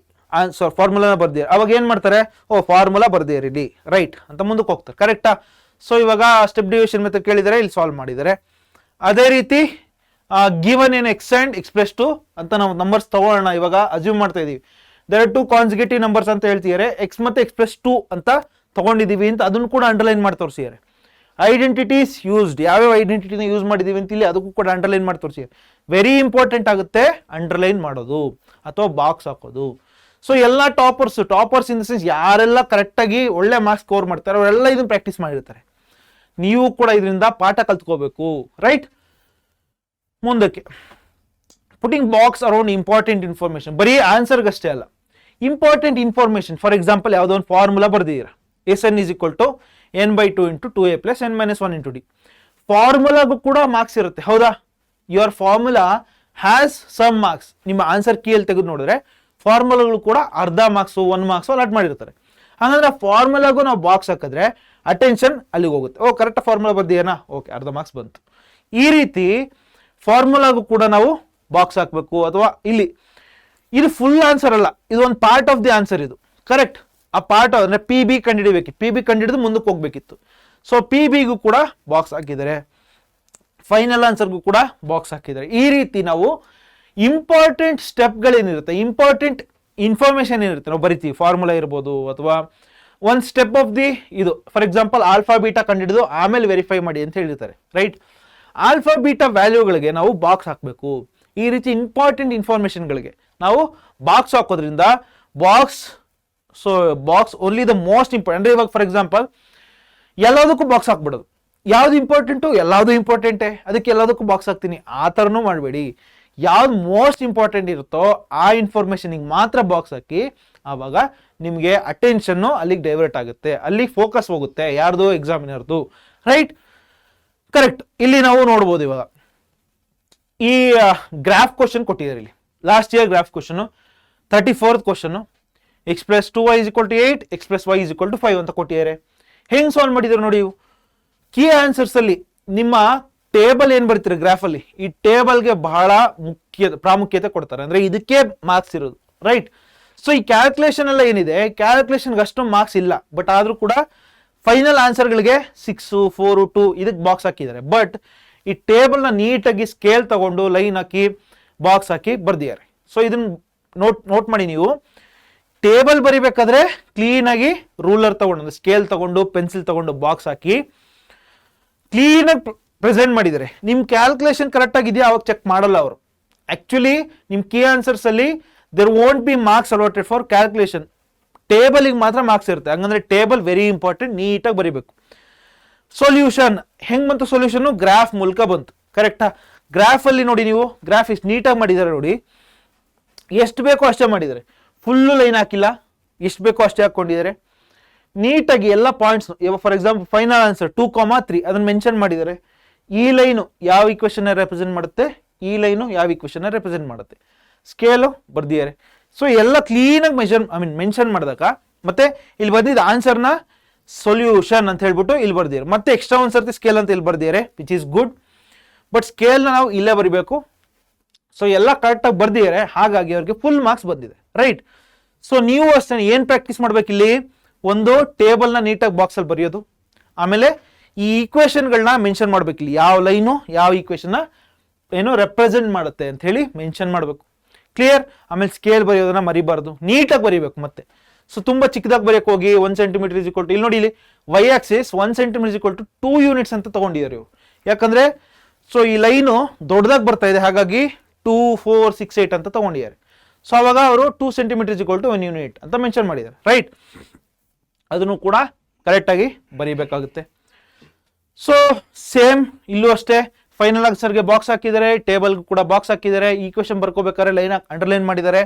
ಫಾರ್ಮುಲಾನ ಬರ್ದಿದ್ದಾರೆ. ಅವಾಗ ಏನ್ ಮಾಡ್ತಾರೆ, ಓ ಫಾರ್ಮುಲಾ ಬರ್ದಿದ್ದಾರೆ ಇಲ್ಲಿ ರೈಟ್ ಅಂತ ಮುಂದಕ್ಕೆ ಹೋಗ್ತಾರೆ. ಕರೆಕ್ಟಾ? ಸೊ ಇವಾಗ ಸ್ಟೆಪ್ ಡಿವಿಯೇಷನ್ ಮೆಥಡ್ ಕೇಳಿದರೆ ಇಲ್ಲಿ ಸಾಲ್ವ್ ಮಾಡಿದ್ದಾರೆ. ಅದೇ ರೀತಿ given N X and X plus 2 ಅಂತ ನಾವು ನಂಬರ್ಸ್ ತಗೊಳ್ಳೋಣ. ಇವಾಗ ಅಸ್ಯೂಮ್ ಮಾಡ್ತಾ ಇದೀವಿ ದೇರ್ ಆರ್ 2 ಕಾನ್ಸಿಕ್ಯೂಟಿವ್ ನಂಬರ್ಸ್ ಅಂತ ಹೇಳ್ತಿದ್ದಾರೆ, ಎಕ್ಸ್ ಮತ್ತೆ ಎಕ್ಸ್ ಪ್ಲಸ್ 2 ಅಂತ ತಗೊಂಡಿದೀವಿ ಅಂತ ಅದನ್ನು ಕೂಡ ಅಂಡರ್ಲೈನ್ ಮಾಡಿ ತೋರಿಸಿದ್ದಾರೆ. ಐಡೆಂಟಿಟೀಸ್ ಯೂಸ್ಡ್, ಯಾವ್ಯಾವ ಐಡೆಂಟಿಟಿನ ಯೂಸ್ ಮಾಡಿದೀವಿ ಅಂತ ಇಲ್ಲಿ ಅದಕ್ಕೂ ಕೂಡ ಅಂಡರ್ಲೈನ್ ಮಾಡಿ ತೋರಿಸಿದ್ದಾರೆ. ವೆರಿ ಇಂಪಾರ್ಟೆಂಟ್ ಆಗುತ್ತೆ ಅಂಡರ್ಲೈನ್ ಮಾಡೋದು ಅಥವಾ ಬಾಕ್ಸ್ ಹಾಕೋದು. ಸೊ ಎಲ್ಲ ಟಾಪರ್ಸ್ ಇನ್ ದ ಸೆನ್ಸ್ ಯಾರೆಲ್ಲ ಕರೆಕ್ಟಾಗಿ ಒಳ್ಳೆ ಮಾರ್ಕ್ಸ್ ಸ್ಕೋರ್ ಮಾಡ್ತಾರೆ ಅವರೆಲ್ಲ ಇದನ್ನ ಪ್ರಾಕ್ಟೀಸ್ ಮಾಡಿರ್ತಾರೆ. ನೀವು ಕೂಡ ಇದರಿಂದ ಪಾಠ ಕಲ್ತ್ಕೋಬೇಕು. ರೈಟ್? ಮುಂದಕ್ಕೆ putting box around important information, ಬರೀ ಆನ್ಸರ್ಗಷ್ಟೇ ಅಲ್ಲ, ಇಂಪಾರ್ಟೆಂಟ್ ಇನ್ಫಾರ್ಮೇಶನ್. ಫಾರ್ ಎಕ್ಸಾಂಪಲ್ ಯಾವುದೋ ಒಂದು formula ಬರ್ದಿದ್ದೀರಾ, SN is equal to n/2 into 2a plus n minus 1 into d. ಫಾರ್ಮುಲಾಗೂ ಕೂಡ ಮಾರ್ಕ್ಸ್ ಇರುತ್ತೆ, ಹೌದಾ? Your formula has some marks. ನಿಮ್ಮ ಆನ್ಸರ್ ಕೀಯಲ್ಲಿ ತೆಗೆದು ನೋಡಿದ್ರೆ ಫಾರ್ಮುಲಾಗಳು ಕೂಡ ಅರ್ಧ ಮಾರ್ಕ್ಸು 1 ಮಾರ್ಕ್ಸು ಅಲಾಟ್ ಮಾಡಿರ್ತಾರೆ. ಹಾಗಾದ್ರೆ ಆ ಫಾರ್ಮುಲಾಗೂ ನಾವು ಬಾಕ್ಸ್ ಹಾಕಿದ್ರೆ ಅಟೆನ್ಷನ್ ಅಲ್ಲಿಗೆ ಹೋಗುತ್ತೆ. ಓ ಕರೆಕ್ಟ್ ಫಾರ್ಮುಲಾ ಬರ್ದಿಯೇನಾ, ಓಕೆ ಅರ್ಧ ಮಾರ್ಕ್ಸ್ ಬಂತು. ಈ ರೀತಿ ಫಾರ್ಮುಲಾಗೂ ಕೂಡ ನಾವು ಬಾಕ್ಸ್ ಹಾಕಬೇಕು. ಅಥವಾ ಇಲ್ಲಿ ಇದು ಫುಲ್ ಆನ್ಸರ್ ಅಲ್ಲ, ಇದು ಒಂದು ಪಾರ್ಟ್ ಆಫ್ ದಿ ಆನ್ಸರ್. ಇದು ಕರೆಕ್ಟ್, ಆ ಪಾರ್ಟ್ ಅಂದ್ರೆ PB ಕಂಡುಹಿಡಿಬೇಕಿತ್ತು, PB ಕಂಡುಹಿಡಿದು ಮುಂದಕ್ಕೆ ಹೋಗ್ಬೇಕಿತ್ತು. ಸೊ PBಗೂ ಕೂಡ ಬಾಕ್ಸ್ ಹಾಕಿದ್ದಾರೆ, ಫೈನಲ್ ಆನ್ಸರ್ಗೂ ಕೂಡ ಬಾಕ್ಸ್ ಹಾಕಿದ್ದಾರೆ. ಈ ರೀತಿ ನಾವು ಇಂಪಾರ್ಟೆಂಟ್ ಸ್ಟೆಪ್ಗಳೇನಿರುತ್ತೆ, ಇಂಪಾರ್ಟೆಂಟ್ ಇನ್ಫಾರ್ಮೇಶನ್ ಏನಿರುತ್ತೆ ನಾವು ಬರಿತೀವಿ. ಫಾರ್ಮುಲಾ ಇರ್ಬೋದು ಅಥವಾ ಒಂದು ಸ್ಟೆಪ್ ಆಫ್ ದಿ ಇದು, ಫಾರ್ ಎಕ್ಸಾಂಪಲ್ ಆಲ್ಫಾ ಬೀಟಾ ಕಂಡುಹಿಡಿದು ಆಮೇಲೆ ವೆರಿಫೈ ಮಾಡಿ ಅಂತ ಹೇಳಿರ್ತಾರೆ. ರೈಟ್? ಆಲ್ಫಾ ಬೀಟಾ ವ್ಯಾಲ್ಯೂಗಳಿಗೆ ನಾವು ಬಾಕ್ಸ್ ಹಾಕಬೇಕು. ಈ ರೀತಿ ಇಂಪಾರ್ಟೆಂಟ್ ಇನ್ಫಾರ್ಮೇಶನ್ಗಳಿಗೆ ನಾವು ಬಾಕ್ಸ್ ಹಾಕೋದ್ರಿಂದ box only the most important. ಅಂದ್ರೆ ಇವಾಗ ಫಾರ್ ಎಕ್ಸಾಂಪಲ್ ಎಲ್ಲದಕ್ಕೂ ಬಾಕ್ಸ್ ಹಾಕ್ಬಿಡೋದು, ಯಾವ್ದು ಇಂಪಾರ್ಟೆಂಟು ಎಲ್ಲದೂ ಇಂಪಾರ್ಟೆಂಟೇ ಅದಕ್ಕೆ ಎಲ್ಲದಕ್ಕೂ ಬಾಕ್ಸ್ ಹಾಕ್ತೀನಿ ಆ ಥರನೂ ಮಾಡಬೇಡಿ. ಯಾವ್ದು ಮೋಸ್ಟ್ ಇಂಪಾರ್ಟೆಂಟ್ ಇರುತ್ತೋ ಆ ಇನ್ಫಾರ್ಮೇಶನ್ಗೆ ಮಾತ್ರ ಬಾಕ್ಸ್ ಹಾಕಿ. ಆವಾಗ ನಿಮಗೆ ಅಟೆನ್ಷನ್ನು ಅಲ್ಲಿಗೆ ಡೈವರ್ಟ್ ಆಗುತ್ತೆ, ಅಲ್ಲಿಗೆ ಫೋಕಸ್ ಹೋಗುತ್ತೆ ಯಾರ್ದು, ಎಕ್ಸಾಮಿನರ್ದು. ರೈಟ್? ಕರೆಕ್ಟ್. ಇಲ್ಲಿ ನಾವು ನೋಡ್ಬೋದು ಇವಾಗ ಈ ಗ್ರಾಫ್ ಕ್ವಶನ್ ಕೊಟ್ಟಿದ್ದಾರೆ ಇಲ್ಲಿ, last year graph question 34th question, X plus 2y is equal to 8, X plus y is equal to 5 ಅಂತ ಕೊಟ್ಟಿದ್ದಾರೆ. ಹೆಂಗ್ ಸಾಲ್ವ್ ಮಾಡಿದ್ರು ನೋಡಿ. ಕೀ ಆನ್ಸರ್ಸ್ ಅಲ್ಲಿ ನಿಮ್ಮ ಟೇಬಲ್ ಏನ್ ಬರ್ತೀರಿ ಗ್ರಾಫ್ ಅಲ್ಲಿ, ಈ ಟೇಬಲ್ಗೆ ಬಹಳ ಪ್ರಾಮುಖ್ಯತೆ ಕೊಡ್ತಾರೆ, ಅಂದ್ರೆ ಇದಕ್ಕೆ ಮಾರ್ಕ್ಸ್ ಇರೋದು. ರೈಟ್? ಸೊ ಈ ಕ್ಯಾಲ್ಕುಲೇಷನ್ ಎಲ್ಲ ಏನಿದೆ, ಕ್ಯಾಲ್ಕುಲೇಷನ್ಗೆ ಅಷ್ಟು ಮಾರ್ಕ್ಸ್ ಇಲ್ಲ, ಬಟ್ ಆದ್ರೂ ಕೂಡ ಫೈನಲ್ ಆನ್ಸರ್ಗಳಿಗೆ 6, 4, 2 ಇದಕ್ಕೆ ಬಾಕ್ಸ್ ಹಾಕಿದ್ದಾರೆ. ಬಟ್ ಈ ಟೇಬಲ್ನ ನೀಟಾಗಿ ಸ್ಕೇಲ್ ತಗೊಂಡು ಲೈನ್ ಹಾಕಿ ಬಾಕ್ಸ್ ಹಾಕಿ ಬರ್ದಿದ್ದಾರೆ. ಸೊ ಇದನ್ನ ನೋಟ್ ಮಾಡಿ ನೀವು. ಟೇಬಲ್ ಬರಿಬೇಕಾದ್ರೆ ಕ್ಲೀನ್ ಆಗಿ ರೂಲರ್ ತಗೊಂಡು ಸ್ಕೇಲ್ ತಗೊಂಡು ಪೆನ್ಸಿಲ್ ತಗೊಂಡು ಬಾಕ್ಸ್ ಹಾಕಿ ಕ್ಲೀನ್ ಆಗಿ ಪ್ರೆಸೆಂಟ್ ಮಾಡಿದ್ದಾರೆ. ನಿಮ್ ಕ್ಯಾಲ್ಕುಲೇಷನ್ ಕರೆಕ್ಟ್ ಆಗಿದೆಯಾ ಅವಾಗ ಚೆಕ್ ಮಾಡಲ್ಲ ಅವರು. ಆಕ್ಚುಲಿ ನಿಮ್ ಕೀ ಆನ್ಸರ್ಸ್ ಅಲ್ಲಿ there won't be marks allotted for calculation, ಟೇಬಲ್ಗೆ ಮಾತ್ರ ಮಾರ್ಕ್ಸ್ ಇರುತ್ತೆ. ಹಂಗಂದ್ರೆ ಟೇಬಲ್ ವೆರಿ ಇಂಪಾರ್ಟೆಂಟ್, ನೀಟಾಗಿ ಬರಿಬೇಕು. ಸೊಲ್ಯೂಷನ್ ಹೆಂಗ್ ಬಂತು? ಸೊಲ್ಯೂಷನ್ ಗ್ರಾಫ್ ಮೂಲಕ ಬಂತು. ಕರೆಕ್ಟಾ? ಗ್ರಾಫ್ ಅಲ್ಲಿ ನೋಡಿ ನೀವು, ಗ್ರಾಫ್ ಎಷ್ಟು ನೀಟಾಗಿ ಮಾಡಿದ್ದಾರೆ ನೋಡಿ, ಎಷ್ಟು ಬೇಕೋ ಅಷ್ಟೇ ಮಾಡಿದ್ದಾರೆ, ಫುಲ್ಲು ಲೈನ್ ಹಾಕಿಲ್ಲ, ಎಷ್ಟು ಬೇಕೋ ಅಷ್ಟೇ ಹಾಕೊಂಡಿದ್ದಾರೆ. ನೀಟಾಗಿ ಎಲ್ಲ ಪಾಯಿಂಟ್ಸ್, ಇವಾಗ ಫಾರ್ ಎಕ್ಸಾಂಪಲ್ ಫೈನಲ್ ಆನ್ಸರ್ 2, 3 ಅದನ್ನ ಮೆನ್ಷನ್ ಮಾಡಿದ್ದಾರೆ. ಈ ಲೈನು ಯಾವ ಈಕ್ವೇಷನ್ ರೆಪ್ರೆಸೆಂಟ್ ಮಾಡುತ್ತೆ, ಈ ಲೈನು ಯಾವ ಈಕ್ವೇಷನ್ ರೆಪ್ರೆಸೆಂಟ್ ಮಾಡುತ್ತೆ, ಸ್ಕೇಲು ಬರ್ದಿದ್ದಾರೆ. ಸೊ ಎಲ್ಲ ಕ್ಲೀನಾಗಿ ಮೆನ್ಷನ್ ಮಾಡಿದಾಗ ಮತ್ತೆ ಇಲ್ಲಿ ಬಂದಿದ್ದ ಆನ್ಸರ್ನ ಸೊಲ್ಯೂಷನ್ ಅಂತ ಹೇಳ್ಬಿಟ್ಟು ಇಲ್ಲಿ ಬರ್ದಿದ್ದಾರೆ. ಮತ್ತೆ ಎಕ್ಸ್ಟ್ರಾ ಒಂದು ಸರ್ತಿ ಸ್ಕೇಲ್ ಅಂತ ಇಲ್ಲಿ ಬರ್ದಿದ್ದಾರೆ, ವಿಚ್ ಈಸ್ ಗುಡ್. ಬಟ್ ಸ್ಕೇಲ್ನ ನಾವು ಇಲ್ಲೇ ಬರಿಬೇಕು. ಸೊ ಎಲ್ಲ ಕರೆಕ್ಟಾಗಿ ಬರ್ದಿದ್ದಾರೆ, ಹಾಗಾಗಿ ಅವ್ರಿಗೆ ಫುಲ್ ಮಾರ್ಕ್ಸ್ ಬಂದಿದೆ. ರೈಟ್? ಸೊ ನೀವು ಅಷ್ಟೇ ಏನು ಪ್ರಾಕ್ಟೀಸ್ ಮಾಡ್ಬೇಕು ಇಲ್ಲಿ, ಒಂದು ಟೇಬಲ್ನ ನೀಟಾಗಿ ಬಾಕ್ಸಲ್ಲಿ ಬರೆಯೋದು, ಆಮೇಲೆ ಈ ಈಕ್ವೇಷನ್ಗಳನ್ನ ಮೆನ್ಷನ್ ಮಾಡ್ಬೇಕು. ಇಲ್ಲಿ ಯಾವ ಲೈನು ಯಾವ ಈಕ್ವೇಷನ್ನ ಏನು ರೆಪ್ರೆಸೆಂಟ್ ಮಾಡುತ್ತೆ ಅಂತ ಹೇಳಿ ಮೆನ್ಷನ್ ಮಾಡಬೇಕು. ಕ್ಲಿಯರ್? ಆಮೇಲೆ ಸ್ಕೇಲ್ ಬರೆಯೋದನ್ನ ಮರಿಬಾರ್ದು, ನೀಟಾಗಿ ಬರೀಬೇಕು. ಮತ್ತೆ ಸೊ ತುಂಬಾ ಚಿಕ್ಕದಾಗಿ ಬರೆಯಕ್ಕೆ ಹೋಗಿ 1 cm is equal to, ಇಲ್ಲಿ ನೋಡಿ ಇಲ್ಲಿ y axis 1 cm is equal to 2 units ಅಂತ ತಗೊಂಡಿದ್ದಾರೆ ಇವರು. ಯಾಕಂದ್ರೆ ಸೊ ಈ ಲೈನು ದೊಡ್ಡದಾಗಿ ಬರ್ತಾ ಇದೆ, ಹಾಗಾಗಿ 2, 4, 6, 8 ಅಂತ ತಗೊಂಡಿದ್ದಾರೆ. ಸೊ ಅವಾಗ ಅವರು 2 centimetre is equal to 1 unit ಅಂತ ಮೆನ್ಷನ್ ಮಾಡಿದ್ದಾರೆ, ರೈಟ್. ಅದನ್ನು ಕೂಡ ಕರೆಕ್ಟಾಗಿ ಬರೀಬೇಕಾಗುತ್ತೆ. ಸೊ ಸೇಮ್ ಇಲ್ಲೂ ಅಷ್ಟೇ, ಫೈನಲ್ ಆನ್ಸರ್ಗೆ ಬಾಕ್ಸ್ ಹಾಕಿದ್ದಾರೆ, ಟೇಬಲ್ಗೂ ಕೂಡ ಬಾಕ್ಸ್ ಹಾಕಿದ್ದಾರೆ. ಈ ಕ್ವೆಶ್ಚನ್ ಬರ್ಕೋಬೇಕಾದ್ರೆ ಲೈನ್ ಅಂಡರ್ಲೈನ್ ಮಾಡಿದ್ದಾರೆ,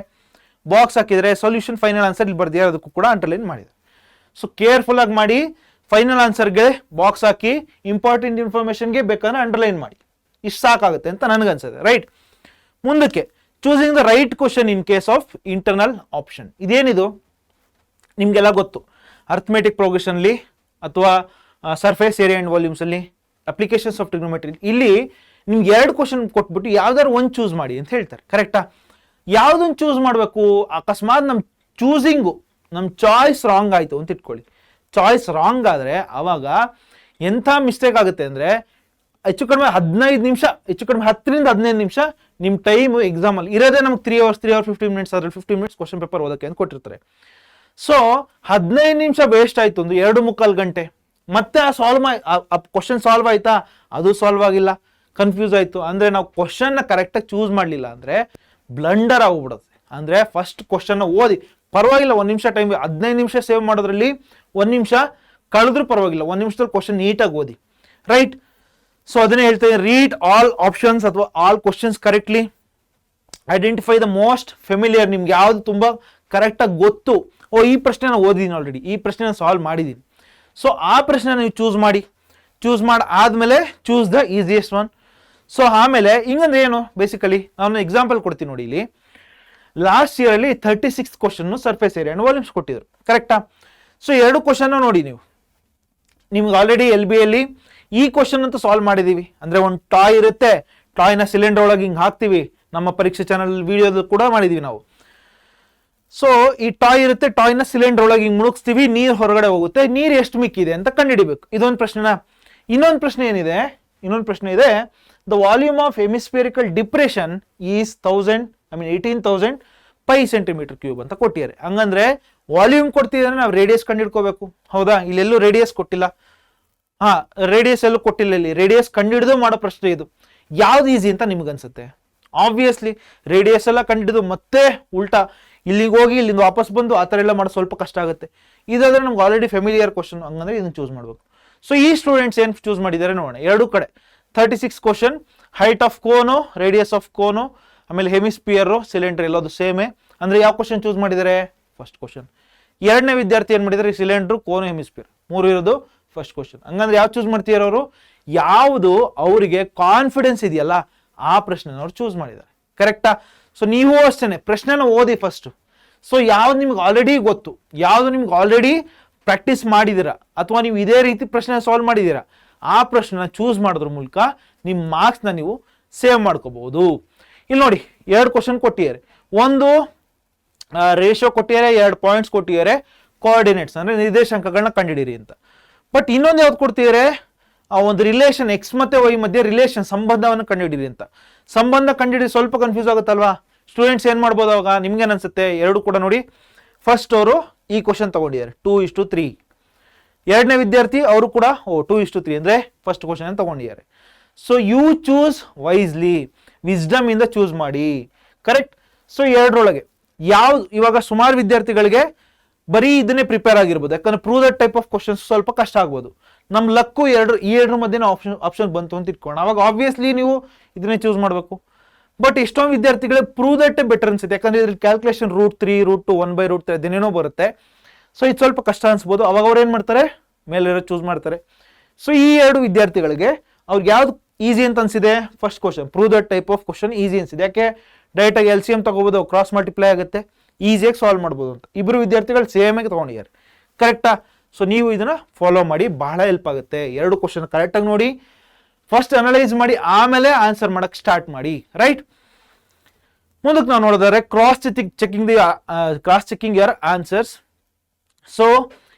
ಬಾಕ್ಸ್ ಹಾಕಿದರೆ ಸೊಲ್ಯೂಷನ್ ಫೈನಲ್ ಆನ್ಸರ್ ಇಲ್ಲಿ ಬರ್ದಿದ್ದಾರೆ, ಅದಕ್ಕೂ ಕೂಡ ಅಂಡರ್ಲೈನ್ ಮಾಡಿದ್ದಾರೆ. ಸೊ ಕೇರ್ಫುಲ್ ಆಗಿ ಮಾಡಿ, ಫೈನಲ್ ಆನ್ಸರ್ಗೆ ಬಾಕ್ಸ್ ಹಾಕಿ, ಇಂಪಾರ್ಟೆಂಟ್ ಇನ್ಫಾರ್ಮೇಶನ್ಗೆ ಬೇಕಾದ್ರೆ ಅಂಡರ್ಲೈನ್ ಮಾಡಿ. ಇಷ್ಟು ಸಾಕಾಗುತ್ತೆ ಅಂತ ನನಗನ್ಸುತ್ತೆ, ರೈಟ್. ಮುಂದಕ್ಕೆ choosing the right question in case of internal option. ಇದೇನಿದು ನಿಮಗೆಲ್ಲ ಗೊತ್ತು. ಅರ್ಥಮೆಟಿಕ್ ಪ್ರೋಗ್ರೆಷನ್ಲಿ ಅಥವಾ ಸರ್ಫೇಸ್ ಏರಿಯಾ ಅಂಡ್ ವಾಲ್ಯೂಮ್ಸ್ ಅಲ್ಲಿ, ಅಪ್ಲಿಕೇಶನ್ಸ್ ಆಫ್ ಟ್ರಿಗ್ನೋಮೆಟ್ರಿ, ಇಲ್ಲಿ ನಿಮ್ಗೆ 2 ಕ್ವಶನ್ ಕೊಟ್ಬಿಟ್ಟು ಯಾವ್ದಾದ್ರು ಒಂದು ಚೂಸ್ ಮಾಡಿ ಅಂತ ಹೇಳ್ತಾರೆ, ಕರೆಕ್ಟಾ? ಯಾವುದನ್ನು ಚೂಸ್ ಮಾಡಬೇಕು? ಅಕಸ್ಮಾತ್ ನಮ್ಮ ಚೂಸಿಂಗು, ನಮ್ಮ ಚಾಯ್ಸ್ ರಾಂಗ್ ಆಯಿತು ಅಂತ ಇಟ್ಕೊಳ್ಳಿ. ಚಾಯ್ಸ್ ರಾಂಗ್ ಆದರೆ ಅವಾಗ ಎಂಥ ಮಿಸ್ಟೇಕ್ ಆಗುತ್ತೆ ಅಂದರೆ, ಹೆಚ್ಚು ಕಡಿಮೆ 15 ನಿಮಿಷ, ಹೆಚ್ಚು ಕಡಿಮೆ 10 ರಿಂದ 15 ನಿಮಿಷ ನಿಮ್ಮ ಟೈಮು ಎಕ್ಸಾಮಲ್ಲಿ ಇರೋದೇ ನಮ್ಗೆ 3 ಅವರ್ಸ್ 15 ಮಿನಿಟ್ಸ್, ಅದ್ರಲ್ಲಿ 15 ಮಿನಿಟ್ಸ್ ಕ್ವಶನ್ ಪೇಪರ್ ಓದೋಕ್ಕೆ ಅಂತ ಕೊಟ್ಟಿರ್ತಾರೆ. ಸೊ 15 ನಿಮಿಷ ವೇಸ್ಟ್ ಆಯಿತು, ಒಂದು 2-3 ಗಂಟೆ. ಮತ್ತೆ ಆ ಕ್ವಶನ್ ಸಾಲ್ವ್ ಆಯ್ತಾ? ಅದು ಸಾಲ್ವ್ ಆಗಿಲ್ಲ, ಕನ್ಫ್ಯೂಸ್ ಆಯಿತು. ಅಂದರೆ ನಾವು ಕ್ವಶನ್ನ ಕರೆಕ್ಟಾಗಿ ಚೂಸ್ ಮಾಡಲಿಲ್ಲ ಅಂದರೆ ಬ್ಲಂಡರ್ ಆಗ್ಬಿಡುತ್ತೆ. ಅಂದರೆ ಫಸ್ಟ್ ಕ್ವಶನ್ನ ಓದಿ, ಪರವಾಗಿಲ್ಲ 1 ನಿಮಿಷ ಟೈಮ್, 15 ನಿಮಿಷ ಸೇವ್ ಮಾಡೋದ್ರಲ್ಲಿ 1 ನಿಮಿಷ ಕಳೆದ್ರೂ ಪರವಾಗಿಲ್ಲ, 1 ನಿಮಿಷದಲ್ಲಿ ಕ್ವಶನ್ ನೀಟಾಗಿ ಓದಿ, ರೈಟ್. ಸೊ ಅದನ್ನೇ ಹೇಳ್ತೇನೆ, ರೀಡ್ ಆಲ್ ಆಪ್ಷನ್ಸ್ ಅಥವಾ all questions correctly, identify the most familiar, ನಿಮ್ಗೆ ಯಾವ್ದು ತುಂಬ ಕರೆಕ್ಟಾಗಿ ಗೊತ್ತು. ಈ ಪ್ರಶ್ನೆನ ಓದಿದ್ದೀನಿ ಆಲ್ರೆಡಿ, ಈ ಪ್ರಶ್ನೆನ ಸಾಲ್ವ್ ಮಾಡಿದ್ದೀನಿ. ಸೊ ಆ ಪ್ರಶ್ನೆ ನೀವು ಚೂಸ್ ಮಾಡಿ ಆದಮೇಲೆ choose the easiest one. So ಆಮೇಲೆ ಹಿಂಗಂದ್ರೆ ಏನು, ಬೇಸಿಕಲಿ ನಾನು ಎಕ್ಸಾಂಪಲ್ ಕೊಡ್ತೀನಿ ನೋಡಿ. ಇಲ್ಲಿ ಲಾಸ್ಟ್ ಇಯರಲ್ಲಿ 36 question surface area and volumes ಕೊಟ್ಟಿದ್ರು, ಕರೆಕ್ಟಾ? ಸೊ 2 ಕ್ವಶನ್ ನೋಡಿ ನೀವು, ನಿಮ್ಗೆ ಆಲ್ರೆಡಿ LB ಅಲ್ಲಿ ಈ ಕ್ವಶನ್ ಅಂತೂ ಸಾಲ್ವ್ ಮಾಡಿದೀವಿ. ಅಂದ್ರೆ ಒಂದು ಟಾಯ್ ಇರುತ್ತೆ, ಟಾಯ್ನ ಸಿಲಿಂಡರ್ ಒಳಗೆ ಹಿಂಗೆ ಹಾಕ್ತಿವಿ, ನಮ್ಮ ಪರೀಕ್ಷೆ ಚಾನಲ್ ವಿಡಿಯೋದಲ್ಲಿ ಕೂಡ ಮಾಡಿದೀವಿ ನಾವು. ಸೊ ಈ ಟಾಯ್ ಇರುತ್ತೆ, ಟಾಯ್ನ ಸಿಲಿಂಡರ್ ಒಳಗೆ ಹಿಂಗೆ ಮುಳುಗಿಸ್ತೀವಿ, ನೀರು ಹೊರಗಡೆ ಹೋಗುತ್ತೆ, ನೀರು ಎಷ್ಟು ಮಿಕ್ಕಿದೆ ಅಂತ ಕಂಡುಹಿಡಿಬೇಕು. ಇದೊಂದು ಪ್ರಶ್ನೆನಾ? ಇನ್ನೊಂದು ಪ್ರಶ್ನೆ ಏನಿದೆ, ಇನ್ನೊಂದು ಪ್ರಶ್ನೆ ಇದೆ, the volume of hemispherical depression is 18,000 pi centimetre cube ಅಂತ ಕೊಟ್ಟಿದ್ದಾರೆ. ಹಂಗಂದ್ರೆ ವಾಲ್ಯೂಮ್ ಕೊಡ್ತಿದ್ರೆ ನಾವು ರೇಡಿಯಸ್ ಕಂಡುಹಿಡ್ಕೋಬೇಕು, ಹೌದಾ? ಇಲ್ಲೆಲ್ಲೂ ರೇಡಿಯಸ್ ಕೊಟ್ಟಿಲ್ಲ, ರೇಡಿಯಸ್ ಎಲ್ಲೂ ಕೊಟ್ಟಿಲ್ಲ, ಇಲ್ಲಿ ರೇಡಿಯಸ್ ಕಂಡುಹಿಡಿದು ಮಾಡೋ ಪ್ರಶ್ನೆ ಇದು. ಯಾವ್ದು ಈಸಿ ಅಂತ ನಿಮ್ಗನ್ಸುತ್ತೆ? ಆಬ್ವಿಯಸ್ಲಿ ರೇಡಿಯಸ್ ಎಲ್ಲ ಕಂಡುಹಿಡಿದು ಮತ್ತೆ ಉಲ್ಟಾ ಇಲ್ಲಿಗೆ ಹೋಗಿ ಇಲ್ಲಿಂದ ವಾಪಸ್ ಬಂದು ಆ ಥರ ಎಲ್ಲ ಮಾಡೋದು ಸ್ವಲ್ಪ ಕಷ್ಟ ಆಗುತ್ತೆ. ಇದಾದ್ರೆ ನಮ್ಗೆ ಆಲ್ರೆಡಿ ಫೆಮಿಲಿಯರ್ ಕ್ವಶನ್, ಹಂಗಂದ್ರೆ ಇದನ್ನು ಚೂಸ್ ಮಾಡಬೇಕು. ಸೊ ಈ ಸ್ಟೂಡೆಂಟ್ಸ್ ಏನು ಚೂಸ್ ಮಾಡಿದ್ದಾರೆ ನೋಡೋಣ. 2 ಕಡೆ 36 question, height of cone, radius of cone, ಆಮೇಲೆ ಹೆಮಿಸ್ಪಿಯರ್, ಸಿಲಿಂಡರ್ ಎಲ್ಲದು ಸೇಮೇ. ಅಂದ್ರೆ ಯಾವ ಕ್ವಶನ್ ಚೂಸ್ ಮಾಡಿದ್ದಾರೆ? First question. 2ನೇ ವಿದ್ಯಾರ್ಥಿ ಏನ್ ಮಾಡಿದ್ದಾರೆ? ಸಿಲಿಂಡ್ರು, ಕೋನು, ಹೆಮಿಸ್ಪಿಯರ್ 3 ಇರೋದು ಫಸ್ಟ್ ಕ್ವಶನ್. ಹಂಗಂದ್ರೆ ಯಾವ್ದು ಚೂಸ್ ಮಾಡ್ತೀರ ಅವರು? ಯಾವುದು ಅವರಿಗೆ ಕಾನ್ಫಿಡೆನ್ಸ್ ಇದೆಯಲ್ಲ ಆ ಪ್ರಶ್ನೆ ಅವ್ರು ಚೂಸ್ ಮಾಡಿದ್ದಾರೆ, ಕರೆಕ್ಟಾ? ಸೊ ನೀವು ಅಷ್ಟೇನೆ ಪ್ರಶ್ನೆನ ಓದಿ ಫಸ್ಟ್. ಸೊ ಯಾವ್ದು ನಿಮ್ಗೆ ಆಲ್ರೆಡಿ ಗೊತ್ತು, ಯಾವ್ದು ನಿಮ್ಗೆ ಆಲ್ರೆಡಿ ಪ್ರಾಕ್ಟೀಸ್ ಮಾಡಿದ್ದೀರಾ, ಅಥವಾ ನೀವು ಇದೇ ರೀತಿ ಪ್ರಶ್ನೆ ಸಾಲ್ವ್ ಮಾಡಿದ್ದೀರಾ, ಆ ಪ್ರಶ್ನೆನ ಚೂಸ್ ಮಾಡೋದ್ರ ಮೂಲಕ ನಿಮ್ಮ ಮಾರ್ಕ್ಸ್ನ ನೀವು ಸೇವ್ ಮಾಡ್ಕೋಬಹುದು. ಇಲ್ಲಿ ನೋಡಿ 2 ಕ್ವಶನ್ ಕೊಟ್ಟಿದ್ದಾರೆ, ಒಂದು ರೇಷಿಯೋ ಕೊಟ್ಟಿದ್ದಾರೆ, 2 ಪಾಯಿಂಟ್ಸ್ ಕೊಟ್ಟಿದ್ದಾರೆ, ಕೋಆರ್ಡಿನೇಟ್ಸ್ ಅಂದ್ರೆ ನಿರ್ದೇಶಾಂಕಗಳನ್ನ ಕಂಡುಹಿಡಿಯಿರಿ ಅಂತ. ಬಟ್ ಇನ್ನೊಂದು ಯಾವ್ದು ಕೊಡ್ತಿದ್ದಾರೆ? ಒಂದು ರಿಲೇಷನ್, ಎಕ್ಸ್ ಮತ್ತೆ ವೈ ಮಧ್ಯೆ ರಿಲೇಷನ್, ಸಂಬಂಧವನ್ನು ಕಂಡುಹಿಡಿಯಿರಿ ಅಂತ. ಸಂಬಂಧ ಕಂಡುಹಿಡಿದು ಸ್ವಲ್ಪ ಕನ್ಫ್ಯೂಸ್ ಆಗುತ್ತಲ್ವಾ? ಸ್ಟೂಡೆಂಟ್ಸ್ ಏನ್ ಮಾಡ್ಬೋದು ಅವಾಗ? ನಿಮ್ಗೇನು ಅನ್ಸುತ್ತೆ? 2 ಕೂಡ ನೋಡಿ, ಫಸ್ಟ್ ಅವರು ಈ ಕ್ವಶನ್ ತಗೊಂಡಿದ್ದಾರೆ 2:3. 2ನೇ ವಿದ್ಯಾರ್ಥಿ ಅವರು ಕೂಡ 2:3 ಅಂದ್ರೆ ಫಸ್ಟ್ ಕ್ವಶನ್ ತಗೊಂಡಿದ್ದಾರೆ. So you choose wisely, wisdom ಇಂದ ಚೂಸ್ ಮಾಡಿ, ಕರೆಕ್ಟ್? ಸೊ 2ರೊಳಗೆ ಯಾವ್ದು? ಇವಾಗ ಸುಮಾರು ವಿದ್ಯಾರ್ಥಿಗಳಿಗೆ ಬರೀ ಇದನ್ನೇ ಪ್ರಿಪೇರ್ ಆಗಿರ್ಬೋದು, ಯಾಕಂದ್ರೆ prove that type of questions ಸ್ವಲ್ಪ ಕಷ್ಟ ಆಗ್ಬೋದು. ನಮ್ ಲಕ್ಕು ಈ 2 ಮಧ್ಯೆ ಆಪ್ಷನ್ ಬಂತು ಅಂತ ಇಟ್ಕೋಣ, ಅವಾಗ ಆಬ್ವಿಯಸ್ಲಿ ನೀವು ಇದನ್ನೇ ಚೂಸ್ ಮಾಡಬೇಕು. ಬಟ್ ಎಷ್ಟೊಂದು ವಿದ್ಯಾರ್ಥಿಗಳಿಗೆ ಪ್ರೂವ್ ದಟ್ ಬೆಟರ್ ಅನ್ಸುತ್ತೆ, ಯಾಕಂದ್ರೆ ಇದ್ರಲ್ಲಿ ಕ್ಯಾಲ್ಕುಲೇಷನ್ √3, √2, 1/√3 ಅದೇನೇನೋ ಬರುತ್ತೆ. ಸೊ ಇದು ಸ್ವಲ್ಪ ಕಷ್ಟ ಅನ್ಸ್ಬೋದು, ಅವಾಗ ಅವ್ರು ಏನ್ ಮಾಡ್ತಾರೆ? ಮೇಲಿರೋ ಚೂಸ್ ಮಾಡ್ತಾರೆ. ಸೊ ಈ 2 ವಿದ್ಯಾರ್ಥಿಗಳಿಗೆ ಅವ್ರಿಗೆ ಯಾವ್ದು ಈಸಿ ಅಂತ ಅನ್ಸಿದೆ? First question, prove that type of question easy ಅನ್ಸಿದೆ. ಯಾಕೆ? ಡೈರೆಕ್ಟ್ ಆಗಿ LCM ತಗೋಬಹುದು, ಕ್ರಾಸ್ ಮಲ್ಟಿಪ್ಲೈ ಆಗುತ್ತೆ, ಈಸಿಯಾಗಿ ಸಾಲ್ವ್ ಮಾಡ್ಬೋದು ಅಂತ. 2 ವಿದ್ಯಾರ್ಥಿಗಳು ಸೇಮ್ ಆಗಿ ತಗೊಂಡಿದ್ದಾರೆ, ಕರೆಕ್ಟಾ? ಸೊ ನೀವು ಇದನ್ನ ಫಾಲೋ ಮಾಡಿ, ಬಹಳ ಹೆಲ್ಪ್ ಆಗುತ್ತೆ. 2 ಕ್ವಶನ್ ಕರೆಕ್ಟಾಗಿ ನೋಡಿ, ಫಸ್ಟ್ ಅನಲೈಸ್ ಮಾಡಿ, ಆಮೇಲೆ ಆನ್ಸರ್ ಮಾಡಕ್ ಸ್ಟಾರ್ಟ್ ಮಾಡಿ, ರೈಟ್? ಮುಂದಕ್ಕೆ ನಾವು ನೋಡಿದ್ರೆ cross checking your answers. So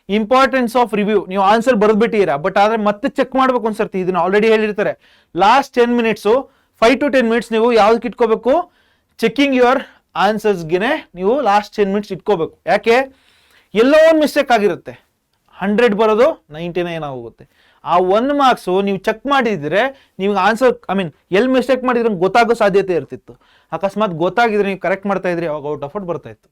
importance of review, ನೀವು ಆನ್ಸರ್ ಬರೆದ್ಬಿಟ್ಟಿರಾ, ಬಟ್ ಆದ್ರೆ ಮತ್ತೆ ಚೆಕ್ ಮಾಡ್ಬೇಕು ಒಂದ್ಸರ್ತಿ. ಇದನ್ನ ಆಲ್ರೆಡಿ ಹೇಳಿರ್ತಾರೆ, ಲಾಸ್ಟ್ 10 ಮಿನಿಟ್ಸು 5 to 10 ಮಿನಿಟ್ಸ್ ನೀವು ಯಾವ್ದಕ್ಕೆ ಇಟ್ಕೋಬೇಕು? ಚೆಕಿಂಗ್ ಯುವರ್ ಆನ್ಸರ್ಸ್ಗೆ ನೀವು ಲಾಸ್ಟ್ 10 ಮಿನಿಟ್ಸ್ ಇಟ್ಕೋಬೇಕು. ಯಾಕೆ? ಎಲ್ಲೋ ಒಂದು ಮಿಸ್ಟೇಕ್ ಆಗಿರುತ್ತೆ, 100 ಬರೋದು 99 ಆಗೋಗುತ್ತೆ. ಆ 1 ಮಾರ್ಕ್ಸು ನೀವು ಚೆಕ್ ಮಾಡಿದ್ರೆ ನೀವು ಆನ್ಸರ್ ಎಲ್ಲಿ ಮಿಸ್ಟೇಕ್ ಮಾಡಿದ್ರೆ ಗೊತ್ತಾಗೋ ಸಾಧ್ಯತೆ ಇರ್ತಿತ್ತು. ಅಕಸ್ಮಾತ್ ಗೊತ್ತಾಗಿದ್ರೆ ನೀವು ಕರೆಕ್ಟ್ ಮಾಡ್ತಾ ಇದ್ರಿ, ಅವಾಗ ಔಟ್ ಆಫ್ ಔಟ್ ಬರ್ತಾ ಇತ್ತು.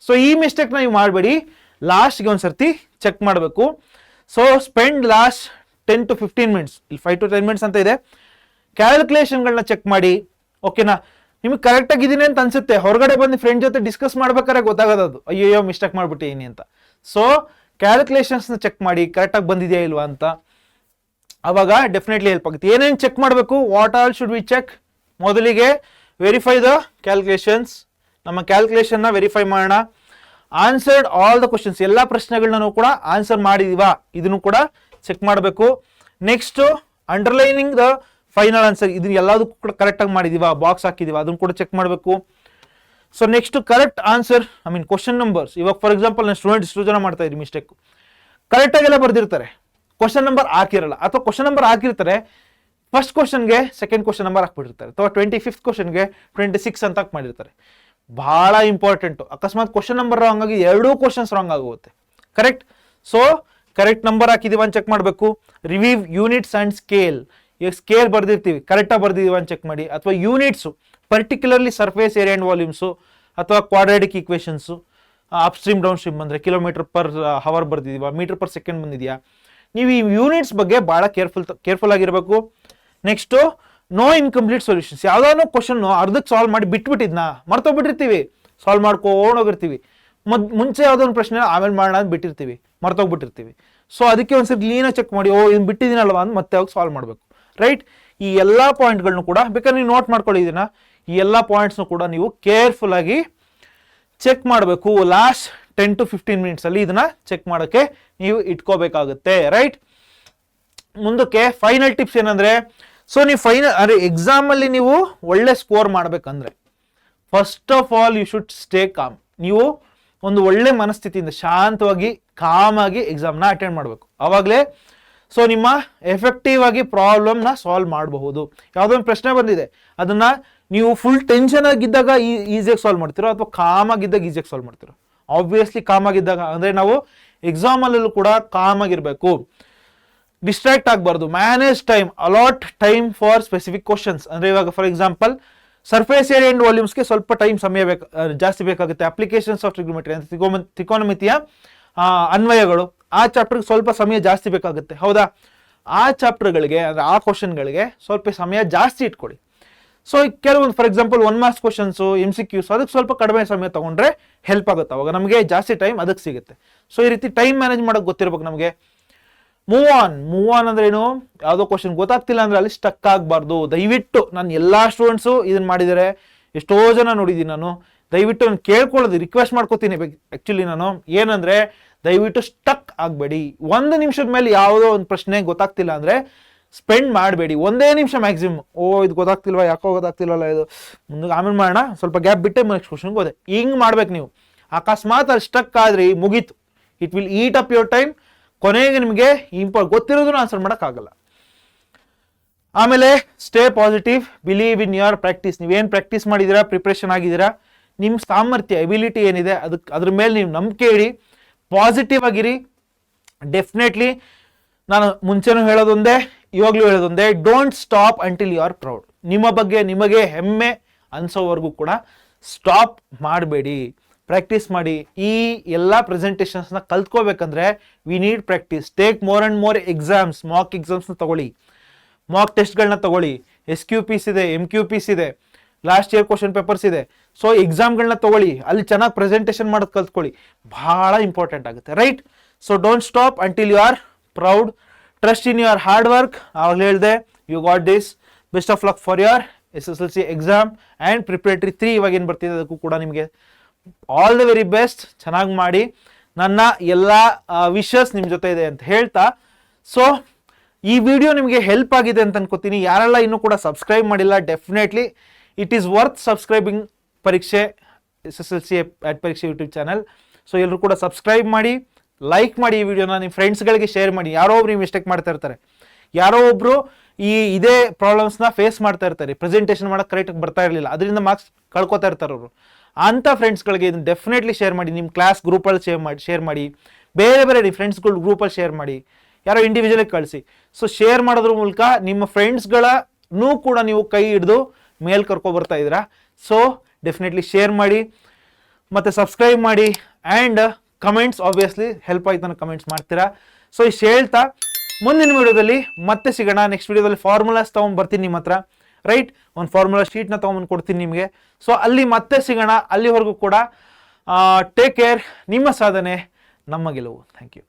ಸೊ ಈ ಮಿಸ್ಟೇಕ್ನ ನೀವು ಮಾಡಬೇಡಿ, ಲಾಸ್ಟ್ಗೆ ಒಂದು ಸರ್ತಿ ಚೆಕ್ ಮಾಡಬೇಕು. So spend last 10 to 15 minutes, ಇಲ್ಲಿ 5 to 10 ಮಿನಿಟ್ಸ್ ಅಂತ ಇದೆ, ಕ್ಯಾಲ್ಕುಲೇಷನ್ಗಳನ್ನ ಚೆಕ್ ಮಾಡಿ. ಓಕೆನಾ, ನಿಮ್ಗೆ ಕರೆಕ್ಟ್ ಆಗಿದ್ದೀನಿ ಅಂತ ಅನ್ಸುತ್ತೆ, ಹೊರಗಡೆ ಬಂದು ಫ್ರೆಂಡ್ ಜೊತೆ ಡಿಸ್ಕಸ್ ಮಾಡ್ಬೇಕಾದ್ರೆ ಗೊತ್ತಾಗೋದು ಅಯ್ಯೋ ಮಿಸ್ಟೇಕ್ ಮಾಡ್ಬಿಟ್ಟಿನಿ ಅಂತ. ಸೊ ಕ್ಯಾಲ್ಕುಲೇಷನ್ಸ್ನ ಚೆಕ್ ಮಾಡಿ ಕರೆಕ್ಟಾಗಿ ಬಂದಿದೆಯಾ ಇಲ್ವಾ ಅಂತ, ಅವಾಗ ಡೆಫಿನೆಟ್ಲಿ ಹೆಲ್ಪ್ ಆಗುತ್ತೆ. ಏನೇನು ಚೆಕ್ ಮಾಡಬೇಕು, what all should we check? ಮೊದಲಿಗೆ ವೆರಿಫೈ ದ ಕ್ಯಾಲ್ಕುಲೇಷನ್ಸ್, ನಮ್ಮ ಕ್ಯಾಲ್ಕುಲೇಷನ್ನ ವೆರಿಫೈ ಮಾಡೋಣ. ಆನ್ಸರ್ಡ್ ಆಲ್ ದ ಕ್ವಶನ್ಸ್, ಎಲ್ಲ ಪ್ರಶ್ನೆಗಳನ್ನ ನಾವು ಕೂಡ ಆನ್ಸರ್ ಮಾಡಿದೀವಾ ಇದನ್ನು ಕೂಡ ಚೆಕ್ ಮಾಡಬೇಕು. Next underlining the final answer, ಇದನ್ನ ಎಲ್ಲದಕ್ಕೂ ಕೂಡ ಕರೆಕ್ಟಾಗಿ ಮಾಡಿದೀವಾ, ಬಾಕ್ಸ್ ಹಾಕಿದೀವಾ, ಅದನ್ನು ಕೂಡ ಚೆಕ್ ಮಾಡಬೇಕು. So next correct answer, question numbers. ಇವಾಗ ಫಾರ್ ಎಕ್ಸಾಂಪಲ್ ನಾನು ಸ್ಟೂಡೆಂಟ್ ಇಷ್ಟು ಜನ ಮಾಡ್ತಾ ಇದ್ದೀನಿ ಮಿಸ್ಟೇಕ್, ಕರೆಕ್ಟಾಗೆಲ್ಲ ಬರ್ದಿರ್ತಾರೆ, ಕ್ವಶನ್ ನಂಬರ್ ಹಾಕಿರಲ್ಲ, ಅಥವಾ ಕ್ವಶನ್ ನಂಬರ್ ಹಾಕಿರ್ತಾರೆ, ಫಸ್ಟ್ ಕ್ವಶನ್ಗೆ ಸೆಕೆಂಡ್ ಕ್ವಶನ್ ನಂಬರ್ ಹಾಕ್ಬಿಟ್ಟಿರ್ತಾರೆ, ಅಥವಾ 25th ಕ್ವಶನ್ಗೆ 26 ಅಂತ ಹಾಕಿ ಮಾಡಿರ್ತಾರೆ. ಬಹಳ ಇಂಪಾರ್ಟೆಂಟು, ಅಕಸ್ಮಾತ್ ಕ್ವಶನ್ ನಂಬರ್ ರಾಂಗ್ ಆಗಿ 2 ಕ್ವಶನ್ಸ್ ರಾಂಗ್ ಆಗುತ್ತೆ. ಕರೆಕ್ಟ್, ಸೊ ಕರೆಕ್ಟ್ ನಂಬರ್ ಹಾಕಿದೀವ ಅಂತ ಚೆಕ್ ಮಾಡಬೇಕು. ರಿವ್ಯೂ ಯೂನಿಟ್ಸ್ ಅಂಡ್ ಸ್ಕೇಲ್, ಈಗ ಸ್ಕೇಲ್ ಬರ್ದಿರ್ತೀವಿ ಕರೆಕ್ಟಾಗಿ ಬರ್ದಿದೀವ ಅಂತ ಚೆಕ್ ಮಾಡಿ, ಅಥವಾ units particularly surface area and volumes, ಅಥವಾ quadratic equations, upstream downstream ಬಂದರೆ ಕಿಲೋಮೀಟರ್ ಪರ್ ಹವರ್ ಬರ್ದಿದೀವ, ಮೀಟರ್ ಪರ್ ಸೆಕೆಂಡ್ ಬಂದಿದೆಯಾ, ನೀವು ಈ ಯೂನಿಟ್ಸ್ ಬಗ್ಗೆ ಭಾಳ ಕೇರ್ಫುಲ್ ಆಗಿರಬೇಕು. ನೆಕ್ಸ್ಟು ನೋ ಇನ್ಕಂಪ್ಲೀಟ್ ಸೊಲ್ಯೂಷನ್ಸ್, ಯಾವುದಾದ್ರು ಕ್ವಶನ್ ಅರ್ಧಕ್ಕೆ ಸಾಲ್ವ್ ಮಾಡಿ ಬಿಟ್ಬಿಟ್ಟಿದ್ನಾ ಮರ್ತೋಗ್ಬಿಟ್ಟಿರ್ತೀವಿ, ಸಾಲ್ವ್ ಮಾಡ್ಕೊಂಡೋಗಿರ್ತೀವಿ, ಮುಂಚೆ ಯಾವುದೋ ಒಂದು ಪ್ರಶ್ನೆ ಆಮೇಲೆ ಮಾಡೋಣ ಅಂತ ಬಿಟ್ಟಿರ್ತೀವಿ, ಮರ್ತೋಗ್ಬಿಟ್ಟಿರ್ತೀವಿ. ಸೊ ಅದಕ್ಕೆ ಒಂದ್ಸರಿ ಕ್ಲೀನಾಗಿ ಚೆಕ್ ಮಾಡಿ, ಇದನ್ನು ಬಿಟ್ಟಿದ್ದೀನಲ್ವಾ ಅಂತ ಮತ್ತೆ ಅವಾಗ ಸಾಲ್ವ್ ಮಾಡಬೇಕು. ರೈಟ್, ಈ ಎಲ್ಲ ಪಾಯಿಂಟ್ಗಳನ್ನೂ ಕೂಡ ಬೇಕಾದ್ರೆ ನೀವು ನೋಟ್ ಮಾಡ್ಕೊಳ್ಳಿ, ಇದನ್ನ ಈ ಎಲ್ಲ ಪಾಯಿಂಟ್ಸ್ನು ಕೂಡ ನೀವು ಕೇರ್ಫುಲ್ ಆಗಿ ಚೆಕ್ ಮಾಡಬೇಕು. ಲಾಸ್ಟ್ 10 to 15 ಮಿನಿಟ್ಸ್ ಅಲ್ಲಿ ಇದನ್ನ ಚೆಕ್ ಮಾಡೋಕ್ಕೆ ನೀವು ಇಟ್ಕೋಬೇಕಾಗುತ್ತೆ. ರೈಟ್, ಮುಂದಕ್ಕೆ ಫೈನಲ್ ಟಿಪ್ಸ್ ಏನಂದ್ರೆ, ಸೊ ನೀವು ಎಕ್ಸಾಮ್ ಅಲ್ಲಿ ನೀವು ಒಳ್ಳೆ ಸ್ಕೋರ್ ಮಾಡ್ಬೇಕಂದ್ರೆ first of all you should stay calm. ನೀವು ಒಂದು ಒಳ್ಳೆ ಮನಸ್ಥಿತಿಯಿಂದ ಶಾಂತವಾಗಿ ಕಾಮಾಗಿ ಎಕ್ಸಾಮ್ನ ಅಟೆಂಡ್ ಮಾಡಬೇಕು. ಆವಾಗಲೇ ಸೊ ನಿಮ್ಮ ಎಫೆಕ್ಟಿವ್ ಆಗಿ ಪ್ರಾಬ್ಲಮ್ನ ಸಾಲ್ವ್ ಮಾಡಬಹುದು. ಯಾವುದೋ ಒಂದು ಪ್ರಶ್ನೆ ಬಂದಿದೆ, ಅದನ್ನ ನೀವು ಫುಲ್ ಟೆನ್ಷನ್ ಆಗಿದ್ದಾಗ ಈಸಿಯಾಗಿ ಸಾಲ್ವ್ ಮಾಡ್ತೀರೋ, ಅಥವಾ ಕಾಮ್ ಆಗಿದ್ದಾಗ ಈಸಿಯಾಗಿ ಸಾಲ್ವ್ ಮಾಡ್ತೀರೋ? ಆಬ್ವಿಯಸ್ಲಿ ಕಾಮ್ ಆಗಿದ್ದಾಗ, ಅಂದರೆ ನಾವು ಎಕ್ಸಾಮಲ್ಲೂ ಕೂಡ ಕಾಮ್ ಆಗಿರಬೇಕು, ಡಿಸ್ಟ್ರಾಕ್ಟ್ ಆಗಬಾರ್ದು. Manage time, allot time for specific questions. ಅಂದರೆ ಇವಾಗ for example surface area and ವಾಲ್ಯೂಮ್ಸ್ಗೆ ಸ್ವಲ್ಪ ಟೈಮ್ ಸಮಯ ಜಾಸ್ತಿ ಬೇಕಾಗುತ್ತೆ. ಅಪ್ಲಿಕೇಶನ್ಸ್ ಆಫ್ ಟ್ರಿಗೊಮೆಟ್ರಿ ಅಂತ ತ್ರಿಕೋನಮಿತಿಯ ಅನ್ವಯಗಳು, ಆ ಚಾಪ್ಟರ್ಗೆ ಸ್ವಲ್ಪ ಸಮಯ ಜಾಸ್ತಿ ಬೇಕಾಗುತ್ತೆ, ಹೌದಾ? ಆ ಚಾಪ್ಟರ್ಗಳಿಗೆ ಅಂದರೆ ಆ ಕ್ವಶನ್ಗಳಿಗೆ ಸ್ವಲ್ಪ ಸಮಯ ಜಾಸ್ತಿ ಇಟ್ಕೊಳ್ಳಿ. ಸೊ ಕೆಲವೊಂದು for example 1 marks questions, MCQs, ಅದಕ್ಕೆ ಸ್ವಲ್ಪ ಕಡಿಮೆ ಸಮಯ ತಗೊಂಡ್ರೆ ಹೆಲ್ಪ್ ಆಗುತ್ತೆ, ಅವಾಗ ನಮಗೆ ಜಾಸ್ತಿ ಟೈಮ್ ಅದಕ್ಕೆ ಸಿಗುತ್ತೆ. ಸೊ ಈ ರೀತಿ ಟೈಮ್ ಮ್ಯಾನೇಜ್ ಮಾಡೋಕೆ ಗೊತ್ತಿರ್ಬೇಕು ನಮಗೆ. ಮೂವ್ ಆನ್ ಅಂದ್ರೆ ಏನು? ಯಾವುದೋ ಕ್ವಶನ್ ಗೊತ್ತಾಗ್ತಿಲ್ಲ ಅಂದ್ರೆ ಅಲ್ಲಿ ಸ್ಟಕ್ ಆಗಬಾರ್ದು. ದಯವಿಟ್ಟು ನಾನು ಎಲ್ಲ ಸ್ಟೂಡೆಂಟ್ಸು ಇದನ್ನ ಮಾಡಿದ್ದಾರೆ, ಎಷ್ಟೋ ಜನ ನೋಡಿದ್ದೀನಿ ನಾನು. ದಯವಿಟ್ಟು ನಾನು ಕೇಳ್ಕೊಳ್ಳೋದು, ರಿಕ್ವೆಸ್ಟ್ ಮಾಡ್ಕೋತೀನಿ ಆ್ಯಕ್ಚುಲಿ ನಾನು, ಏನಂದರೆ ದಯವಿಟ್ಟು ಸ್ಟಕ್ ಆಗಬೇಡಿ. 1 ನಿಮಿಷದ ಮೇಲೆ ಯಾವುದೋ ಒಂದು ಪ್ರಶ್ನೆ ಗೊತ್ತಾಗ್ತಿಲ್ಲ ಅಂದರೆ ಸ್ಪೆಂಡ್ ಮಾಡಬೇಡಿ. 1 ನಿಮಿಷ ಮ್ಯಾಕ್ಸಿಮಮ್. ಇದು ಗೊತ್ತಾಗ್ತಿಲ್ವಾ, ಯಾಕೋ ಗೊತ್ತಾಗ್ತಿಲ್ವಲ್ಲ, ಇದು ಮುಂದೆ ಆಮೇಲೆ ಮಾಡೋಣ, ಸ್ವಲ್ಪ ಗ್ಯಾಪ್ ಬಿಟ್ಟೆ ನೆಕ್ಸ್ಟ್ ಕ್ವಶನ್ಗೆ ಹೋದೆ, ಹಿಂಗೆ ಮಾಡ್ಬೇಕು ನೀವು. ಅಕಸ್ಮಾತ್ ಅಲ್ಲಿ ಸ್ಟಕ್ ಆದ್ರೆ ಮುಗೀತು, it will heat up your time. ಕೊನೆಗೆ ನಿಮಗೆ ಗೊತ್ತಿರೋದನ್ನು ಆನ್ಸರ್ ಮಾಡೋಕ್ಕಾಗಲ್ಲ. ಆಮೇಲೆ stay positive, believe in your practice. ನೀವೇನು ಪ್ರಾಕ್ಟೀಸ್ ಮಾಡಿದ್ದೀರಾ, ಪ್ರಿಪ್ರೇಷನ್ ಆಗಿದ್ದೀರಾ, ನಿಮ್ಮ ಸಾಮರ್ಥ್ಯ ಎಬಿಲಿಟಿ ಏನಿದೆ ಅದ್ರ ಮೇಲೆ ನೀವು ನಂಬಿಕೆ ಇಡಿ, ಪಾಸಿಟಿವ್ ಆಗಿರಿ. ಡೆಫಿನೆಟ್ಲಿ ನಾನು ಮುಂಚೆನೂ ಹೇಳೋದೊಂದೇ, ಇವಾಗಲೂ ಹೇಳೋದೊಂದೇ, don't stop until you are proud. ನಿಮ್ಮ ಬಗ್ಗೆ ನಿಮಗೆ ಹೆಮ್ಮೆ ಅನ್ಸೋವರೆಗೂ ಕೂಡ ಸ್ಟಾಪ್ ಮಾಡಬೇಡಿ, ಪ್ರಾಕ್ಟೀಸ್ ಮಾಡಿ. ಈ ಎಲ್ಲ ಪ್ರೆಸೆಂಟೇಷನ್ಸ್ನ ಕಲ್ತ್ಕೋಬೇಕಂದ್ರೆ we need practice. Take more and more exams, mock ಎಕ್ಸಾಮ್ಸ್ನ ತಗೊಳ್ಳಿ, ಮಾಕ್ ಟೆಸ್ಟ್ಗಳನ್ನ ತಗೊಳ್ಳಿ, SQPs ಇದೆ, MQPs ಇದೆ, ಲಾಸ್ಟ್ ಇಯರ್ ಕ್ವಶನ್ ಪೇಪರ್ಸ್ ಇದೆ. ಸೊ ಎಕ್ಸಾಮ್ಗಳನ್ನ ತಗೊಳ್ಳಿ, ಅಲ್ಲಿ ಚೆನ್ನಾಗಿ ಪ್ರೆಸೆಂಟೇಷನ್ ಮಾಡೋದು ಕಲ್ತ್ಕೊಳ್ಳಿ, ಬಹಳ ಇಂಪಾರ್ಟೆಂಟ್ ಆಗುತ್ತೆ. Right, so don't stop until you are proud. Trust in your hard work. ಆವಾಗಲೇ ಹೇಳಿದೆ, you got this. Best of luck for your SSLC exam and preparatory 3 ಇವಾಗ ಏನು ಬರ್ತಿದೆ ಅದಕ್ಕೂ ಕೂಡ ನಿಮಗೆ ಆಲ್ ದ ವೆರಿ ಬೆಸ್ಟ್. ಚೆನ್ನಾಗಿ ಮಾಡಿ. ನನ್ನ ಎಲ್ಲ ವಿಶಸ್ ನಿಮ್ಮ ಜೊತೆ ಇದೆ ಅಂತ ಹೇಳ್ತಾ, ಸೊ ಈ ವಿಡಿಯೋ ನಿಮಗೆ ಹೆಲ್ಪ್ ಆಗಿದೆ ಅಂತ ಅನ್ಕೋತೀನಿ. ಯಾರೆಲ್ಲ ಇನ್ನೂ ಕೂಡ ಸಬ್ಸ್ಕ್ರೈಬ್ ಮಾಡಿಲ್ಲ, definitely it is worth subscribing ಪರೀಕ್ಷೆ SSLC ಅಟ್ ಪರೀಕ್ಷೆ ಯೂಟ್ಯೂಬ್ ಚಾನಲ್. ಸೊ ಎಲ್ಲರೂ ಕೂಡ ಸಬ್ಸ್ಕ್ರೈಬ್ ಮಾಡಿ, ಲೈಕ್ ಮಾಡಿ, ಈ ವಿಡಿಯೋನ ನಿಮ್ಮ ಫ್ರೆಂಡ್ಸ್ಗಳಿಗೆ ಶೇರ್ ಮಾಡಿ. ಯಾರೋ ಒಬ್ರು ನೀವು ಮಿಸ್ಟೇಕ್ ಮಾಡ್ತಾ ಇರ್ತಾರೆ, ಯಾರೋ ಒಬ್ರು ಇದೇ ಪ್ರಾಬ್ಲಮ್ಸ್ನ ಫೇಸ್ ಮಾಡ್ತಾ ಇರ್ತಾರೆ, ಪ್ರೆಸೆಂಟೇಷನ್ ಮಾಡೋಕೆ ಕರೆಕ್ಟಾಗಿ ಬರ್ತಾ ಇರಲಿಲ್ಲ, ಅದರಿಂದ ಮಾರ್ಕ್ಸ್ ಕಳ್ಕೊತಾ ಇರ್ತಾರೆ ಅವರು. ಅಂಥ ಫ್ರೆಂಡ್ಸ್ಗಳಿಗೆ ಇದನ್ನು ಡೆಫಿನೆಟ್ಲಿ ಶೇರ್ ಮಾಡಿ. ನಿಮ್ಮ ಕ್ಲಾಸ್ ಗ್ರೂಪಲ್ಲಿ ಶೇರ್ ಮಾಡಿ, ಬೇರೆ ಬೇರೆ ನಿಮ್ಮ ಫ್ರೆಂಡ್ಸ್ಗಳು ಗ್ರೂಪಲ್ಲಿ ಶೇರ್ ಮಾಡಿ. ಯಾರೋ ಇಂಡಿವಿಜುವಲ್ ಕಳಿಸಿ. ಸೊ ಶೇರ್ ಮಾಡೋದ್ರ ಮೂಲಕ ನಿಮ್ಮ ಫ್ರೆಂಡ್ಸ್ಗಳನ್ನೂ ಕೂಡ ನೀವು ಕೈ ಹಿಡಿದು ಮೇಲ್ ಕರ್ಕೊ ಬರ್ತಾ ಇದ್ದೀರಾ. ಸೊ ಡೆಫಿನೆಟ್ಲಿ ಶೇರ್ ಮಾಡಿ ಮತ್ತು ಸಬ್ಸ್ಕ್ರೈಬ್ ಮಾಡಿ ಆ್ಯಂಡ್ ಕಮೆಂಟ್ಸ್ ಆಬ್ವಿಯಸ್ಲಿ ಹೆಲ್ಪ್ ಆಯ್ತಾನೆ ಕಮೆಂಟ್ಸ್ ಮಾಡ್ತೀರಾ. ಸೊ ಇಷ್ಟು ಹೇಳ್ತಾ ಮುಂದಿನ ವಿಡಿಯೋದಲ್ಲಿ ಮತ್ತೆ ಸಿಗೋಣ. ನೆಕ್ಸ್ಟ್ ವಿಡಿಯೋದಲ್ಲಿ ಫಾರ್ಮುಲಾಸ್ ತೊಗೊಂಡ್ಬರ್ತೀನಿ ನಿಮ್ಮ ಹತ್ರ, ರೈಟ್? ಒಂದು ಫಾರ್ಮುಲಾ ಶೀಟ್ನ ತೊಗೊಂಬಂದು ಕೊಡ್ತೀನಿ ನಿಮಗೆ. ಸೊ ಅಲ್ಲಿ ಮತ್ತೆ ಸಿಗೋಣ. ಅಲ್ಲಿವರೆಗೂ ಕೂಡ ಟೇಕ್ ಕೇರ್. ನಿಮ್ಮ ಸಾಧನೆ ನಮ್ಮ ಗೆಲುವು. Thank you.